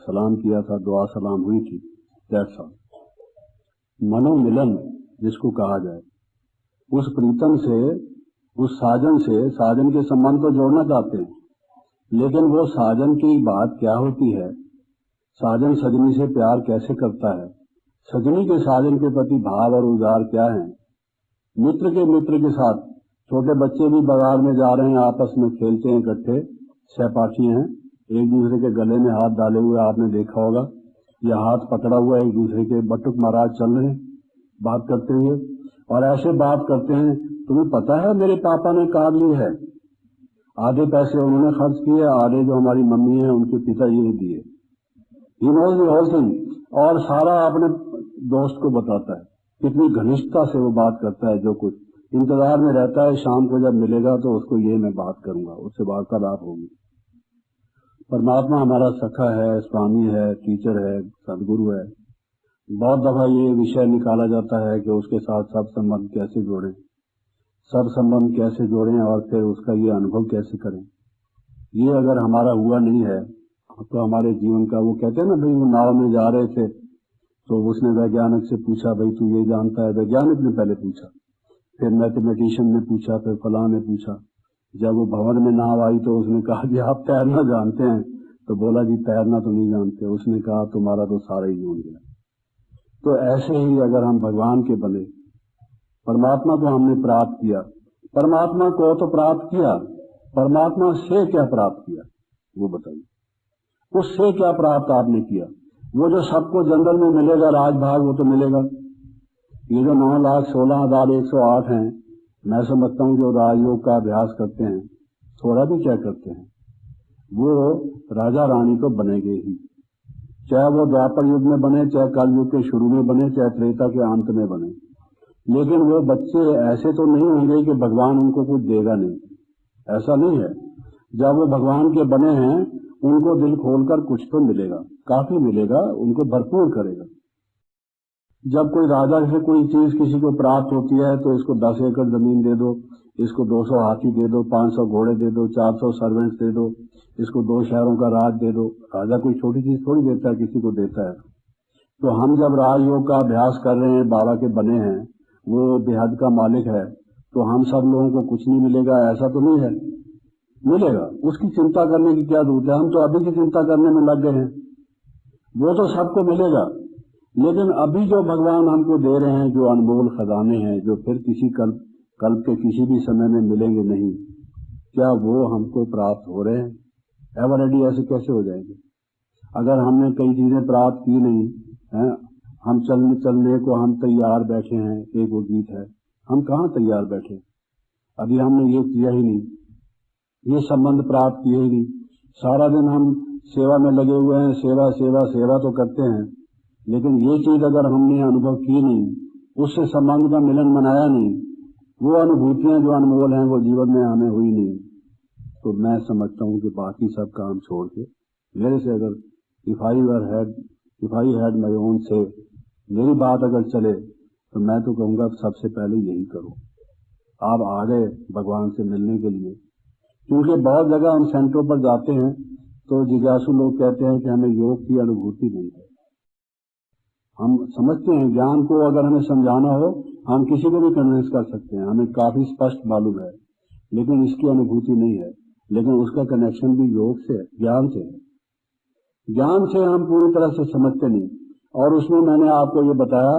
सलाम किया था, दुआ सलाम हुई थी, दैट्स ऑल। मनोमिलन जिसको कहा जाए, उस प्रीतम से, उस साजन से, साजन के संबंध को जोड़ना चाहते हैं, लेकिन वो साजन की बात क्या होती है, साजन सजनी से प्यार कैसे करता है, सजनी के साजन के प्रति भाव और उदार क्या है, मित्र के मित्र के साथ, छोटे बच्चे भी बाजार में जा रहे हैं, आपस में खेलते हैं इकट्ठे, सहपाठी हैं, एक दूसरे के गले में हाथ डाले हुए आपने देखा होगा, या हाथ पकड़ा हुआ एक दूसरे के, बटुक महाराज चल रहे हैं बात करते हुए, और ऐसे बात करते हैं, तुम्हें पता है मेरे पापा ने कार ली है, आधे पैसे उन्होंने खर्च किए, आधे जो हमारी मम्मी है उनके पिताजी ने दिए। ये होल थिंग, और सारा अपने दोस्त को बताता है, कितनी घनिष्ठता से वो बात करता है, जो कुछ इंतजार में रहता है शाम को जब मिलेगा तो उसको ये मैं बात करूंगा, उससे वार्तालाप होगी। परमात्मा हमारा सखा है, स्वामी है, टीचर है, सदगुरु है। बहुत दफा ये विषय निकाला जाता है कि उसके साथ सब संबंध कैसे जोड़ें, सब संबंध कैसे जोड़ें और फिर उसका ये अनुभव कैसे करें। ये अगर हमारा हुआ नहीं है तो हमारे जीवन का, वो कहते हैं ना भाई, वो नाव में जा रहे थे तो उसने वैज्ञानिक से पूछा, भाई तू ये जानता है? वैज्ञानिक ने पहले पूछा, फिर मैथमेटिशियन ने पूछा, फिर फलां ने पूछा। जब वो भवन में नाव आई तो उसने कहा कि आप तैरना जानते हैं? तो बोला जी तैरना तो नहीं जानते। उसने कहा तुम्हारा तो सारा ही जीवन गया। तो ऐसे ही अगर हम भगवान के बने, परमात्मा को हमने प्राप्त किया, परमात्मा को तो प्राप्त किया, परमात्मा से क्या प्राप्त किया, वो बताइए, उससे क्या प्राप्त आपने किया? वो जो सबको जनरल में मिलेगा राजभाग, वो तो मिलेगा। ये जो 9,16,108 हैं, मैं समझता हूँ जो राजयोग का अभ्यास करते हैं, थोड़ा भी क्या करते हैं, वो राजा रानी तो बनेंगे ही, चाहे वो द्वापर युग में बने, चाहे कल युग के शुरू में बने, चाहे त्रेता के अंत में बने। लेकिन वो बच्चे ऐसे तो नहीं होंगे कि भगवान उनको कुछ देगा नहीं, ऐसा नहीं है। जब वो भगवान के बने हैं, उनको दिल खोलकर कुछ तो मिलेगा, काफी मिलेगा, उनको भरपूर करेगा। जब कोई राजा से कोई चीज किसी को प्राप्त होती है तो इसको 10 एकड़ जमीन दे दो, इसको 200 हाथी दे दो, 500 घोड़े दे दो, 400 सर्वेंट्स दे दो, इसको 2 शहरों का राज दे दो। राजा कोई छोटी चीज थोड़ी देता है, किसी को देता है। तो हम जब राजयोग का अभ्यास कर रहे हैं, बाबा के बने हैं, वो बेहद का मालिक है, तो हम सब लोगों को कुछ नहीं मिलेगा ऐसा तो नहीं है, मिलेगा। उसकी चिंता करने की क्या जरूरत है? हम तो अभी की चिंता करने में लग गए हैं। वो तो सबको मिलेगा, लेकिन अभी जो भगवान हमको दे रहे हैं, जो अनमोल खजाने हैं, जो फिर किसी कल्प के किसी भी समय में मिलेंगे नहीं, क्या वो हमको प्राप्त हो रहे हैं? एवरडी ऐसे कैसे हो जाएंगे अगर हमने कई चीजें प्राप्त की नहीं है? हम चलने को हम तैयार बैठे हैं, एक वो गीत है, हम कहाँ तैयार बैठे, अभी हमने ये किया ही नहीं, ये संबंध प्राप्त किए ही नहीं। सारा दिन हम सेवा में लगे हुए हैं, सेवा सेवा सेवा तो करते हैं, लेकिन ये चीज अगर हमने अनुभव की नहीं, उससे संबंध का मिलन बनाया नहीं, वो अनुभूतियां जो अनमोल हैं वो जीवन में हमें हुई नहीं, तो मैं समझता हूँ कि बाकी सब काम छोड़ के मेरे से अगर if I had my own से मेरी बात अगर चले, तो मैं तो कहूँगा सबसे पहले यही करो। आप आ गए भगवान से मिलने के लिए, क्योंकि बहुत जगह हम सेंटरों पर जाते हैं तो जिज्ञासु लोग कहते हैं कि हमें योग की अनुभूति नहीं है। हम समझते हैं ज्ञान को अगर हमें समझाना हो, हम किसी को भी कन्विंस कर सकते हैं, हमें काफी स्पष्ट मालूम है, लेकिन इसकी अनुभूति नहीं है। लेकिन उसका कनेक्शन भी योग से है, ज्ञान से है। ज्ञान से हम पूरी तरह से समझते नहीं। और उसमें मैंने आपको ये बताया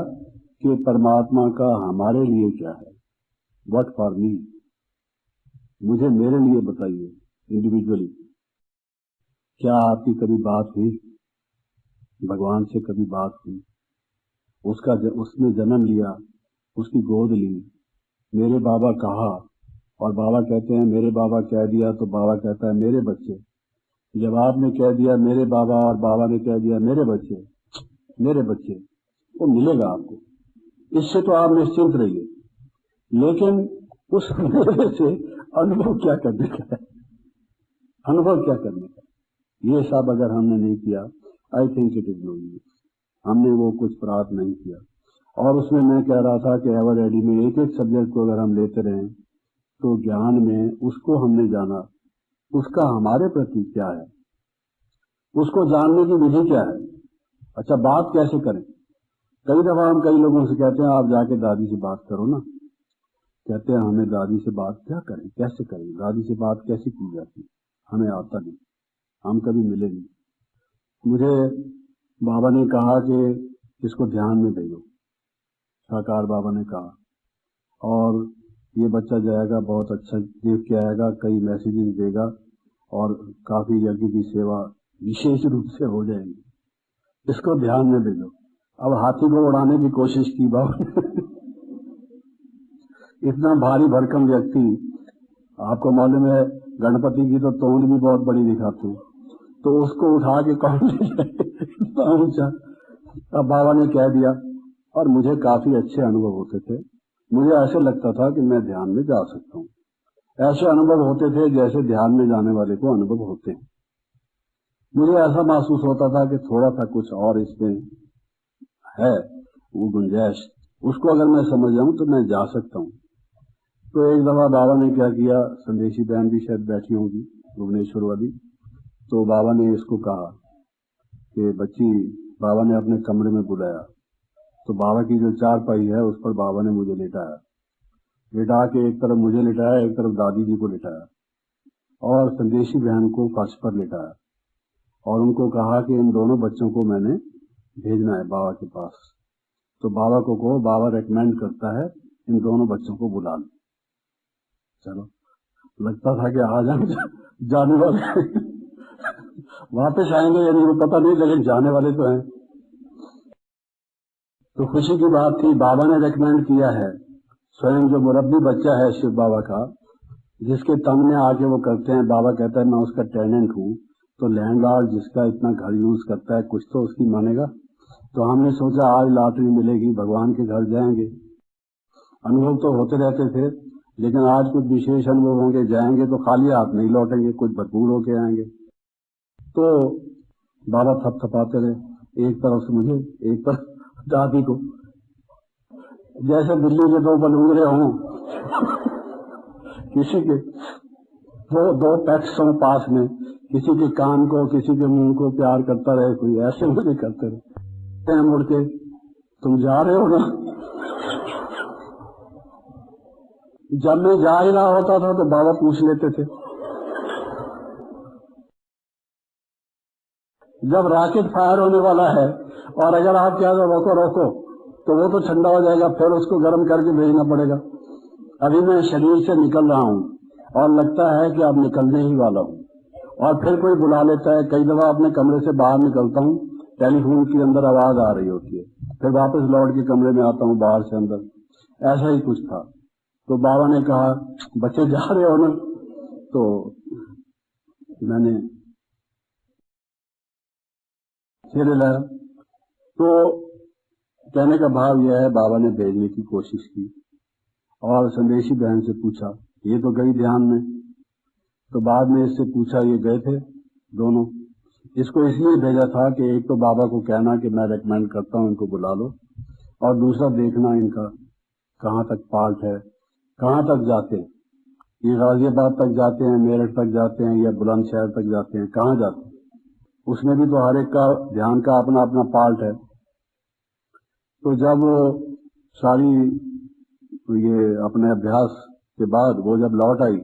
कि परमात्मा का हमारे लिए क्या है, व्हाट फॉर मी, मुझे मेरे लिए बताइए इंडिविजुअली। क्या आपकी कभी बात हुई भगवान से? कभी बात हुई? उसने जन्म लिया, उसकी गोद ली, मेरे बाबा कहा, और बाबा कहते हैं मेरे बाबा कह दिया, तो बाबा कहता है मेरे बच्चे। जब आपने कह दिया मेरे बाबा और बाबा ने कह दिया मेरे बच्चे, मेरे बच्चे, वो मिलेगा आपको, इससे तो आप निश्चिंत रहिए। लेकिन उस मेरे से अनुभव क्या करने का है, अनुभव क्या करने का, ये सब अगर हमने नहीं किया, I think it is no use, हमने वो कुछ प्राप्त नहीं किया। और उसमें मैं कह रहा था कि एवर रेडी में एक एक सब्जेक्ट को अगर हम लेते रहें, तो ज्ञान में उसको हमने जाना, उसका हमारे प्रति क्या है, उसको जानने की विधि क्या है। अच्छा, बात कैसे करें? कई दफा हम कई लोगों से कहते हैं आप जाके दादी से बात करो ना, कहते हैं हमें दादी से बात क्या करें, कैसे करें, दादी से बात कैसे की जाती, हमें आता नहीं, हम कभी मिले नहीं। मुझे बाबा ने कहा कि इसको ध्यान में भेजो, साकार बाबा ने कहा, और ये बच्चा जाएगा बहुत अच्छा देख के आएगा, कई मैसेजेस देगा और काफी यज्ञ की सेवा विशेष रूप से हो जाएगी, इसको ध्यान में भेजो। अब हाथी को उड़ाने की कोशिश की बाबा इतना भारी भरकम व्यक्ति, आपको मालूम है गणपति की तो तोंद भी बहुत बड़ी दिखाती, तो उसको उठा के कौन ले जाए इतना ऊंचा। अब बाबा ने कह दिया, और मुझे काफी अच्छे अनुभव होते थे, मुझे ऐसे लगता था कि मैं ध्यान में जा सकता हूँ। ऐसे अनुभव होते थे जैसे ध्यान में जाने वाले को अनुभव होते हैं। मुझे ऐसा महसूस होता था कि थोड़ा सा कुछ और इसमें है, वो गुंजाइश, उसको अगर मैं समझ जाऊं तो मैं जा सकता हूँ। तो एक दफा बाबा ने क्या किया, संदेशी बहन भी शायद बैठी होंगी भुवनेश्वर वाली, तो बाबा ने इसको कहा कि बच्ची, बाबा ने अपने कमरे में बुलाया, तो बाबा की जो चारपाई है उस पर बाबा ने मुझे लिटाया, लिटा के एक तरफ मुझे लिटाया, एक तरफ दादी जी को लिटाया, और संदेशी बहन को फर्श पर लिटाया, और उनको कहा कि इन दोनों बच्चों को मैंने भेजना है बाबा के पास, तो बाबा को कहो, बाबा रेकमेंड करता है इन दोनों बच्चों को बुला लो। चलो, लगता था कि आ जाने वाले वापस आएंगे या नहीं वो पता नहीं, लेकिन जाने वाले तो हैं। तो खुशी की बात थी, बाबा ने रेकमेंड किया है, स्वयं जो मुरब्बी बच्चा है शिव बाबा का, जिसके तन में आके वो करते हैं, बाबा कहता है मैं उसका टेनेंट हूँ, तो लैंडलॉर्ड जिसका इतना घर यूज करता है कुछ तो उसकी मानेगा। तो हमने सोचा आज लॉटरी मिलेगी, भगवान के घर जाएंगे। अनुभव तो होते रहते थे, लेकिन आज कुछ विशेष अनुभव होंगे, जाएंगे तो खाली हाथ नहीं लौटेंगे, कुछ भरपूर होके आएंगे। तो बाबा थपथपाते रहे, एक तरफ से मुझे, एक तरफ दादी को, जैसे बिल्ली के दो बलूंगरे हों। किसी के दो पैक्स हों पास में, किसी के कान को किसी के मुंह को प्यार करता रहे कोई, ऐसे मुझे करते रहे। मुड़ के तुम जा रहे हो ना? जब मैं जा ही रहा होता था तो बाबा पूछ लेते थे। जब रॉकेट फायर होने वाला है और अगर आप क्या रोको तो वो तो ठंडा हो जाएगा, फिर उसको गर्म करके भेजना पड़ेगा। अभी मैं शरीर से निकल रहा हूँ और लगता है कि अब निकलने ही वाला हूँ, और फिर कोई बुला लेता है। कई दफा अपने कमरे से बाहर निकलता हूँ, टेलीफोन के अंदर आवाज आ रही होती है, फिर वापस लौट के कमरे में आता हूँ बाहर से अंदर, ऐसा ही कुछ था। तो बाबा ने कहा बच्चे जा रहे हो ना? तो मैंने सिर हिलाया। तो कहने का भाव यह है, बाबा ने भेजने की कोशिश की और संदेशी बहन से पूछा, ये तो गई ध्यान में। तो बाद में इससे पूछा, ये गए थे दोनों? इसको इसलिए भेजा था कि एक तो बाबा को कहना कि मैं रेकमेंड करता हूँ इनको बुला लो, और दूसरा देखना इनका कहाँ तक पार्ट है, कहाँ तक जाते हैं, ये गाजियाबाद तक जाते हैं, मेरठ तक जाते हैं या बुलंदशहर तक जाते हैं, कहाँ जाते हैं। उसमें भी तो हर एक का ध्यान का अपना अपना पार्ट है। तो जब सारी ये अपने अभ्यास के बाद वो जब लौट आई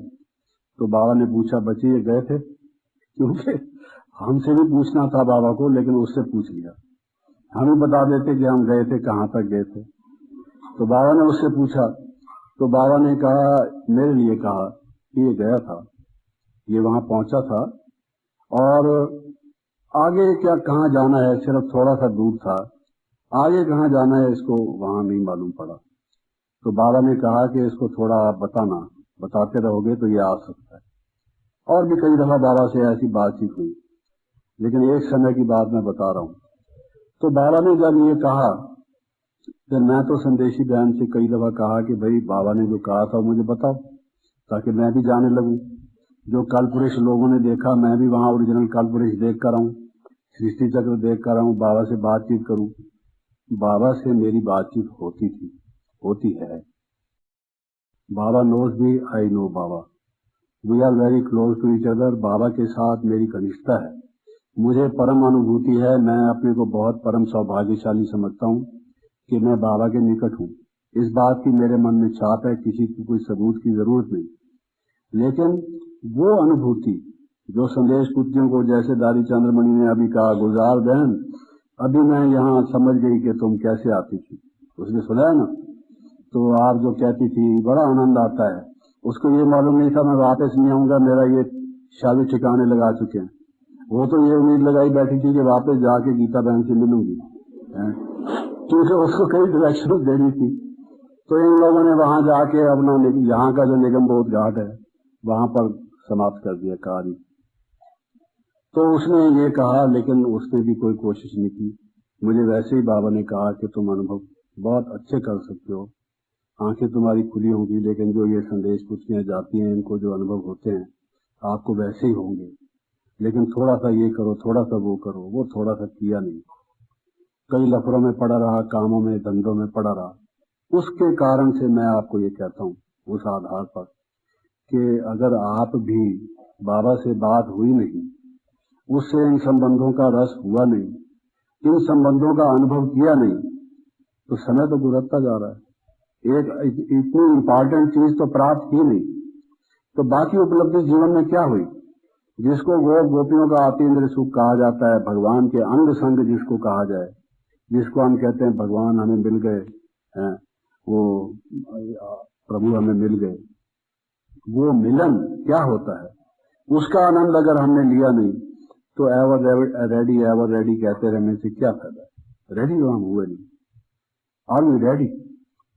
तो बाबा ने पूछा, बच्चे ये गए थे? क्योंकि हमसे भी पूछना था बाबा को, लेकिन उससे पूछ लिया, हम ही बता देते कि हम गए थे, कहाँ तक गए थे। तो बाबा ने उससे पूछा, तो बाबा ने कहा, मेरे लिए कहा कि ये गया था, ये वहां पहुंचा था, और आगे क्या कहाँ जाना है, सिर्फ थोड़ा सा दूर था, आगे कहाँ जाना है इसको वहां नहीं मालूम पड़ा। तो बाबा ने कहा कि इसको थोड़ा आप बताना, बताते रहोगे तो ये आ सकता है। और भी कई दफा बाबा से ऐसी बातचीत हुई, लेकिन एक समय की बात मैं बता रहा हूँ। तो बाबा ने जब ये कहा, फिर मैं तो संदेशी बहन से कई दफा कहा कि भाई बाबा ने जो कहा था मुझे बताओ, ताकि मैं भी जाने लगूं। जो कल्पवृक्ष लोगों ने देखा, मैं भी वहां ओरिजिनल कल्पवृक्ष देख कर आऊं, सृष्टि चक्र देख कर आऊं, बाबा से बातचीत करूं। बाबा से मेरी बातचीत होती थी, होती है। Baba knows me, I know Baba, we are very close to each other. Baba के साथ मेरी घनिष्ठता है, मुझे परम अनुभूति है। मैं अपने को बहुत परम सौभाग्यशाली समझता हूँ कि मैं बाबा के निकट हूँ। इस बात की मेरे मन में छाप है, किसी की कोई सबूत की जरूरत नहीं। लेकिन वो अनुभूति जो संदेश पुत्रियों को, जैसे दादी चंद्रमणि ने अभी कहा, गुलजार बहन अभी मैं यहाँ समझ गई कि तुम कैसे आती थी, उसने सुना है ना, तो आप जो कहती थी बड़ा आनंद आता है। उसको ये मालूम नहीं था मैं वापस नहीं आऊंगा, मेरा ये शादी ठिकाने लगा चुके हैं। वो तो ये उम्मीद लगाई बैठी थी कि वापस जाके गीता बहन से मिलूंगी, क्योंकि उसको कई डायरेक्शन देनी थी। तो इन लोगों ने वहां जाके अपना यहाँ का जो निगम बोध घाट है वहां पर समाप्त कर दिया कार्य। तो उसने ये कहा, लेकिन उसने भी कोई कोशिश नहीं की। मुझे वैसे ही बाबा ने कहा कि तुम अनुभव बहुत अच्छे कर सकते हो, आंखें तुम्हारी खुली होंगी, लेकिन जो ये संदेश पुत्रियां जाती हैं इनको जो अनुभव होते हैं आपको वैसे ही होंगे, लेकिन थोड़ा सा ये करो, थोड़ा सा वो करो। वो थोड़ा सा किया नहीं, कई लफड़ों में पड़ा रहा, कामों में धंधों में पड़ा रहा। उसके कारण से मैं आपको ये कहता हूँ उस आधार पर कि अगर आप भी बाबा से बात हुई नहीं, उससे इन संबंधों का रस हुआ नहीं, इन संबंधों का अनुभव किया नहीं, तो समय तो गुजरता जा रहा है। एक इतनी इंपॉर्टेंट चीज तो प्राप्त की नहीं, तो बाकी उपलब्धि जीवन में क्या हुई? जिसको गोपियों का आतीन्द्र सुख कहा जाता है, भगवान के अंग संग जिसको कहा जाए, जिसको हम कहते हैं भगवान हमें मिल गए हैं, वो प्रभु हमें मिल गए, वो मिलन क्या होता है, उसका आनंद अगर हमने लिया नहीं तो एवर रेडी कहते रहने से क्या फायदा है? रेडी तो हम हुए नहीं। Are we ready?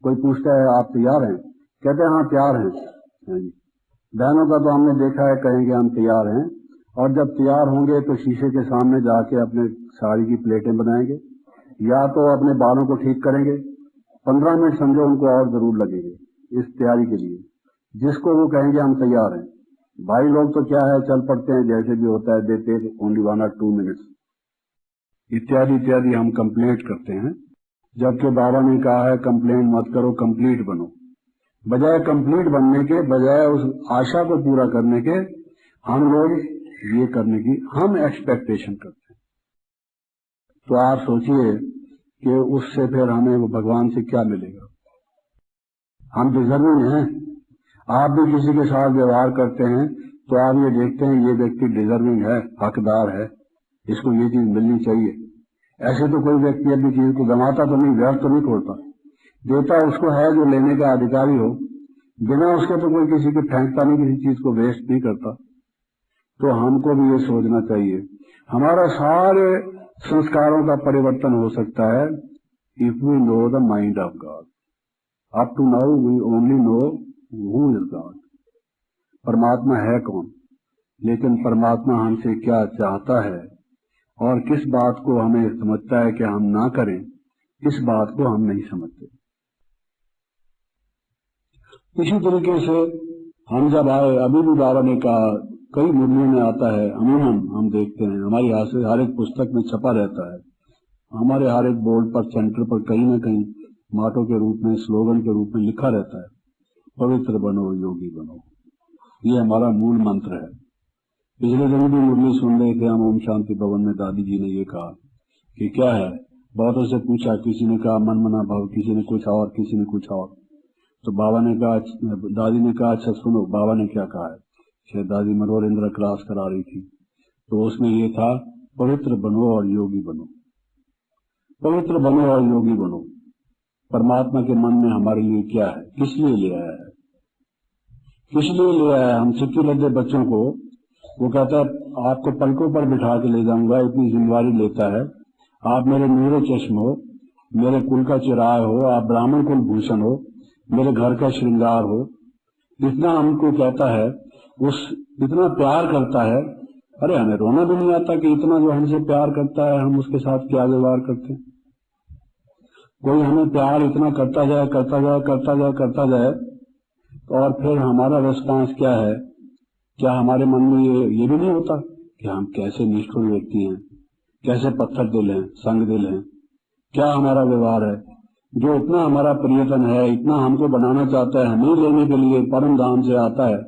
कोई पूछता है आप तैयार हैं, कहते हैं हाँ तैयार हैं। हाँ जी, बहनों का तो हमने देखा है, कहेंगे हम तैयार हैं, और जब तैयार होंगे तो शीशे के सामने जाके अपने साड़ी की प्लेटें बनाएंगे, या तो अपने बालों को ठीक करेंगे। 15 मिनट समझो उनको और जरूर लगेंगे इस तैयारी के लिए, जिसको वो कहेंगे हम तैयार हैं। भाई लोग तो क्या है, चल पड़ते हैं जैसे भी होता है, देते ओनली 1 or 2 minutes, इत्यादि इत्यादि हम कंप्लेंट करते हैं। जबकि बाबा ने कहा है कंप्लेंट मत करो, कंप्लीट बनो। बजाय कंप्लीट बनने के, बजाय उस आशा को पूरा करने के, हम लोग ये करने की हम एक्सपेक्टेशन करते हैं। तो आप सोचिए कि उससे फिर हमें वो भगवान से क्या मिलेगा? हम डिजर्विंग हैं। आप भी किसी के साथ व्यवहार करते हैं तो आप ये देखते हैं ये व्यक्ति डिजर्विंग है, हकदार है, इसको ये चीज मिलनी चाहिए। ऐसे तो कोई व्यक्ति अपनी चीज को गंवाता तो नहीं, व्यर्थ तो नहीं छोड़ता, देता उसको है जो लेने का अधिकारी हो। बिना उसके तो कोई किसी को फेंकता नहीं, किसी चीज को वेस्ट नहीं करता। तो हमको भी ये सोचना चाहिए, हमारा सारे संस्कारों का परिवर्तन हो सकता है if we know the mind of God. Up to now we only know who is God, परमात्मा है कौन, लेकिन परमात्मा हमसे क्या चाहता है और किस बात को हमें समझता है कि हम ना करें, इस बात को हम नहीं समझते। इसी तरीके से हम जब आए, अभी भी बाबा ने कहा, कई मुरलियों में आता है, अमूमन हम देखते हैं, हमारी हर एक पुस्तक में छपा रहता है, हमारे हर एक बोर्ड पर, सेंटर पर कहीं न कहीं माटो के रूप में, स्लोगन के रूप में लिखा रहता है, पवित्र बनो योगी बनो। ये हमारा मूल मंत्र है। पिछले दिन भी मुरली सुन रहे थे हम ओम शांति भवन में, दादी जी ने ये कहा कि क्या है, बहुतों से पूछा, किसी ने कहा मन मना भाव, किसी ने कुछ और, किसी ने कुछ और। तो बाबा ने कहा, दादी ने कहा अच्छा सुनो बाबा ने क्या कहा है। शायद दादी मनोहर इंदिरा क्लास करा रही थी, तो उसमें ये था, पवित्र बनो और योगी बनो। पवित्र बनो और योगी बनो। परमात्मा के मन में हमारे लिए क्या है, किस लिए ले आया है, किस लिए ले आया है? हम सिक्के लद्दे बच्चों को वो कहता है आपको पलकों पर बिठा के ले जाऊंगा, इतनी जिम्मेवारी लेता है, आप मेरे नूरे चश्म हो, मेरे कुल का चिराग हो, आप ब्राह्मण कुल भूषण हो, मेरे घर का श्रृंगार हो, इतना हमको कहता है, उस इतना प्यार करता है। अरे हमें रोना भी नहीं आता कि इतना जो हमसे प्यार करता है हम उसके साथ क्या व्यवहार करते हैं। कोई हमें प्यार इतना करता जाए करता जाए करता जाए करता जाए, और फिर हमारा रिस्पांस क्या है? क्या हमारे मन में ये भी नहीं होता कि हम कैसे निष्ठुर व्यक्ति हैं, कैसे पत्थर दिल हैं, संग दिल हैं? क्या हमारा व्यवहार है? जो इतना हमारा प्रियतन है, इतना हमको बनाना चाहता है, हमें लेने के लिए परम धाम से आता है,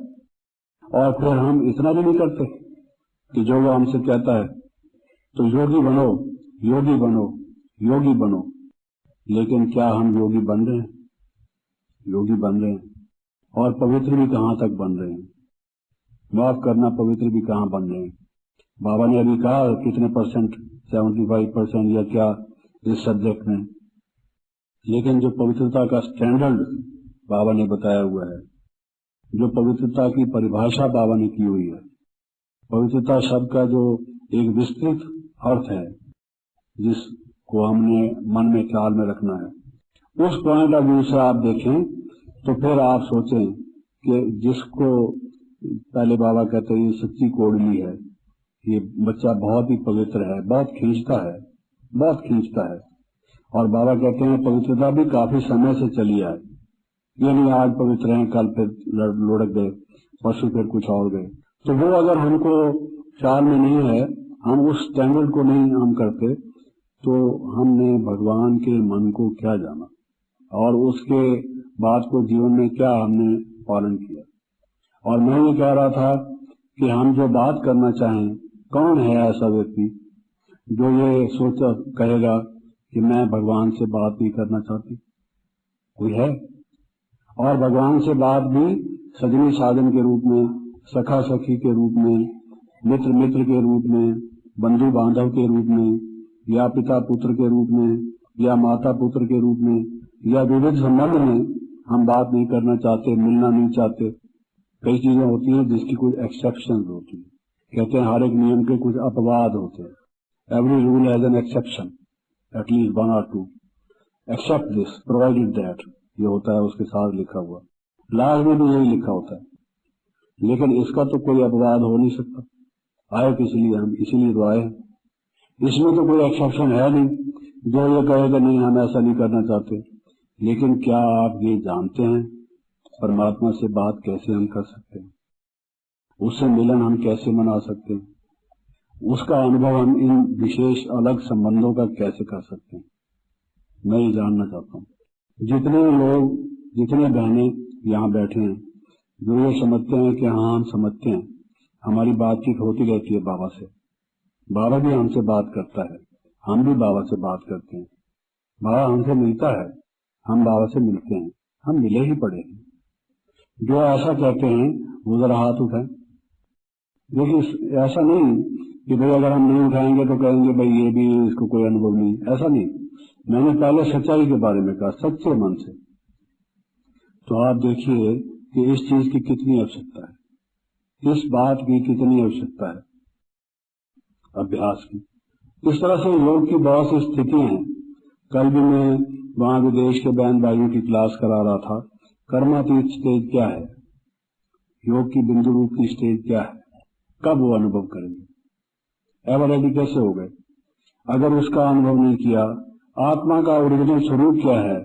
और फिर हम इतना भी नहीं करते कि जो वो हमसे कहता है तो योगी बनो योगी बनो योगी बनो। लेकिन क्या हम योगी बन रहे हैं? योगी बन रहे हैं, और पवित्र भी कहाँ तक बन रहे हैं? माफ करना, पवित्र भी कहाँ बन रहे हैं? बाबा ने अभी कहा कितने परसेंट, 75% या क्या इस सब्जेक्ट में, लेकिन जो पवित्रता का स्टैंडर्ड बाबा ने बताया हुआ है, जो पवित्रता की परिभाषा बाबा ने की हुई है, पवित्रता शब्द का जो एक विस्तृत अर्थ है जिसको हमने मन में ख्याल में रखना है, उस पॉइंट ऑफ व्यू से आप देखें तो फिर आप सोचें कि जिसको पहले बाबा कहते हैं ये सच्ची कोडली है, ये बच्चा बहुत ही पवित्र है, बहुत खींचता है, बहुत खींचता है। और बाबा कहते हैं पवित्रता भी काफी समय से चली आए, ये नहीं आज पवित्र हैं कल फिर लुढ़क गए, परसों फिर कुछ और गए। तो वो अगर हमको ख्याल में नहीं है, हम उस स्टैंडर्ड को नहीं हम करते, तो हमने भगवान के मन को क्या जाना और उसके बात को जीवन में क्या हमने पालन किया। और मैं ये कह रहा था कि हम जो बात करना चाहें, कौन है ऐसा व्यक्ति जो ये सोच कहेगा कि मैं भगवान से बात नहीं करना चाहती? कोई है? और भगवान से बात भी सजनी साधन के रूप में, सखा सखी के रूप में, मित्र मित्र के रूप में, बंधु बांधव के रूप में, या पिता पुत्र के रूप में, या माता पुत्र के रूप में, या विविध संबंध में हम बात नहीं करना चाहते, मिलना नहीं चाहते। कई चीजें होती हैं जिसकी कोई एक्सेप्शन होती है, कहते हैं हर एक नियम के कुछ अपवाद होते हैं. Every rule has an exception, at least 1 or 2. Except this provided that, ये होता है उसके साथ लिखा हुआ. लाज में भी यही लिखा होता है. लेकिन इसका तो कोई अपवाद हो नहीं सकता. आए किस लिए हम, इसीलिए तो आए. इसमें तो कोई एक्सेप्शन है नहीं जो ये कहेगा नहीं हम ऐसा नहीं करना चाहते. लेकिन क्या आप ये जानते हैं परमात्मा से बात कैसे हम कर सकते हैं, उससे मिलन हम कैसे मना सकते हैं, उसका अनुभव हम इन विशेष अलग संबंधों का कैसे कर सकते हैं, मैं ये जानना चाहता हूँ. जितने लोग, जितने बहनें यहाँ बैठे हैं जो ये समझते हैं कि हाँ हम समझते हैं, हमारी बातचीत होती रहती है बाबा से, बाबा भी हमसे बात करता है, हम भी बाबा से बात करते हैं, बाबा हमसे मिलता है, हम बाबा से मिलते हैं, हम मिले ही पड़े हैं. जो ऐसा कहते हैं वो जरा हाथ उठाएं. देखिए ऐसा नहीं कि भाई अगर हम नहीं उठाएंगे तो कहेंगे भाई ये भी इसको कोई अनुभव नहीं, ऐसा नहीं. मैंने पहले सच्चाई के बारे में कहा, सच्चे मन से. तो आप देखिए कि इस चीज की कितनी आवश्यकता है, इस बात की कितनी आवश्यकता है, अभ्यास की. इस तरह से योग की बहुत सी स्थितियां हैं. कल भी मैं वहां विदेश के बहन भाइयों की क्लास करा रहा था. कर्मातीत स्टेज क्या है, योग की बिंदु रूप की स्टेज क्या है, कब वो अनुभव करेंगे, एवरेडी कैसे हो गए. अगर उसका अनुभव नहीं किया, आत्मा का ओरिजिनल स्वरूप क्या है,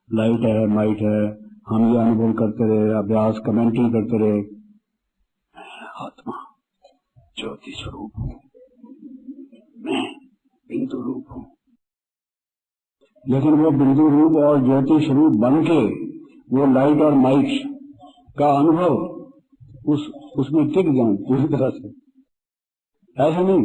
लाइट है, माइट है, हम ये अनुभव करते रहे, अभ्यास कमेंट्री करते रहे, आत्मा ज्योति स्वरूप हूं, मैं बिंदु रूप हूं. लेकिन वो बिंदु रूप और ज्योति स्वरूप बन के वो लाइट और माइट का अनुभव उसमें टिक जाऊं पूरी तरह से, ऐसा नहीं.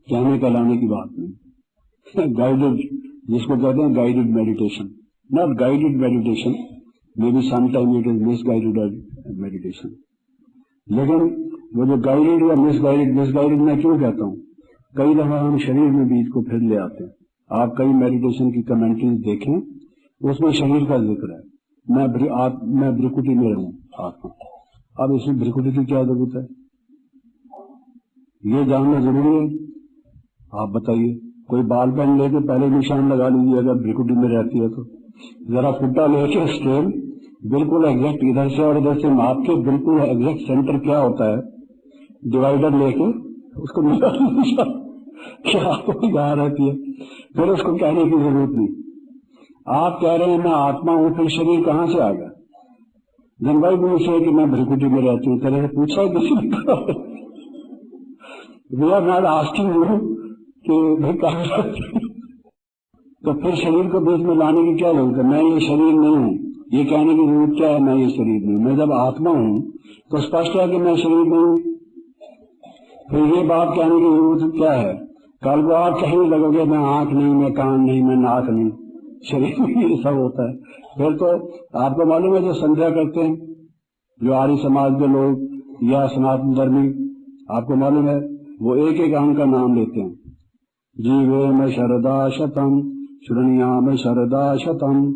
कहने का लाने की बात नहीं. गाइडेड, जिसको कहते हैं guided meditation, not guided meditation, may be sometime it is misguided meditation. लेकिन वो जो गाइडेड या मिसगाइडेड मैं क्यों कहता हूँ, कई दफा हम शरीर में बीज को फिर ले आते हैं. आप कई मेडिटेशन की कमेंट्रीज देखें, उसमें शरीर का जिक्र है. मैं भ्रिकुटी में रहूं आत्मा. अब इसमें भ्रिकुटी की क्या जरूरत है, ये जानना जरूरी है. आप बताइए, कोई बाल पेन लेके पहले निशान लगा लीजिए अगर भ्रिकुटी में रहती है तो. जरा फुट्टा लेके स्केल बिल्कुल एग्जैक्ट इधर से और इधर से माप के बिल्कुल एग्जैक्ट सेंटर क्या होता है, डिवाइडर लेके उसको मिला क्या यहाँ रहती है, फिर उसको कहने की जरूरत नहीं. आप कह रहे हैं मैं आत्मा हूं, फिर शरीर कहां से आ गया. जनभाई भी मुझसे कि मैं भ्रिकुटी में रहती हूँ, तरह से पूछा है किसी ने. We are not asking you कि भाई कहां रहती हूँ. तो फिर शरीर को बीच में लाने की क्या जरूरत है. मैं ये शरीर नहीं हूँ, ये कहने की जरूरत क्या है, मैं ये शरीर नहीं हूँ. मैं जब आत्मा हूँ तो स्पष्ट है कि मैं शरीर नहीं हूँ. फिर ये बात कहने की जरूरत क्या है. कल को आप कहने लगोगे मैं आंख नहीं, मैं कान नहीं, मैं नाक नहीं, शरीर में ये सब होता है. फिर तो आपको मालूम है जो संध्या करते हैं, जो आर्य समाज के लोग या सनातन धर्मी, आपको मालूम है वो एक एक अंग का नाम लेते हैं. जीवेम शरदा शतम, शृणुयाम शरदा शतम,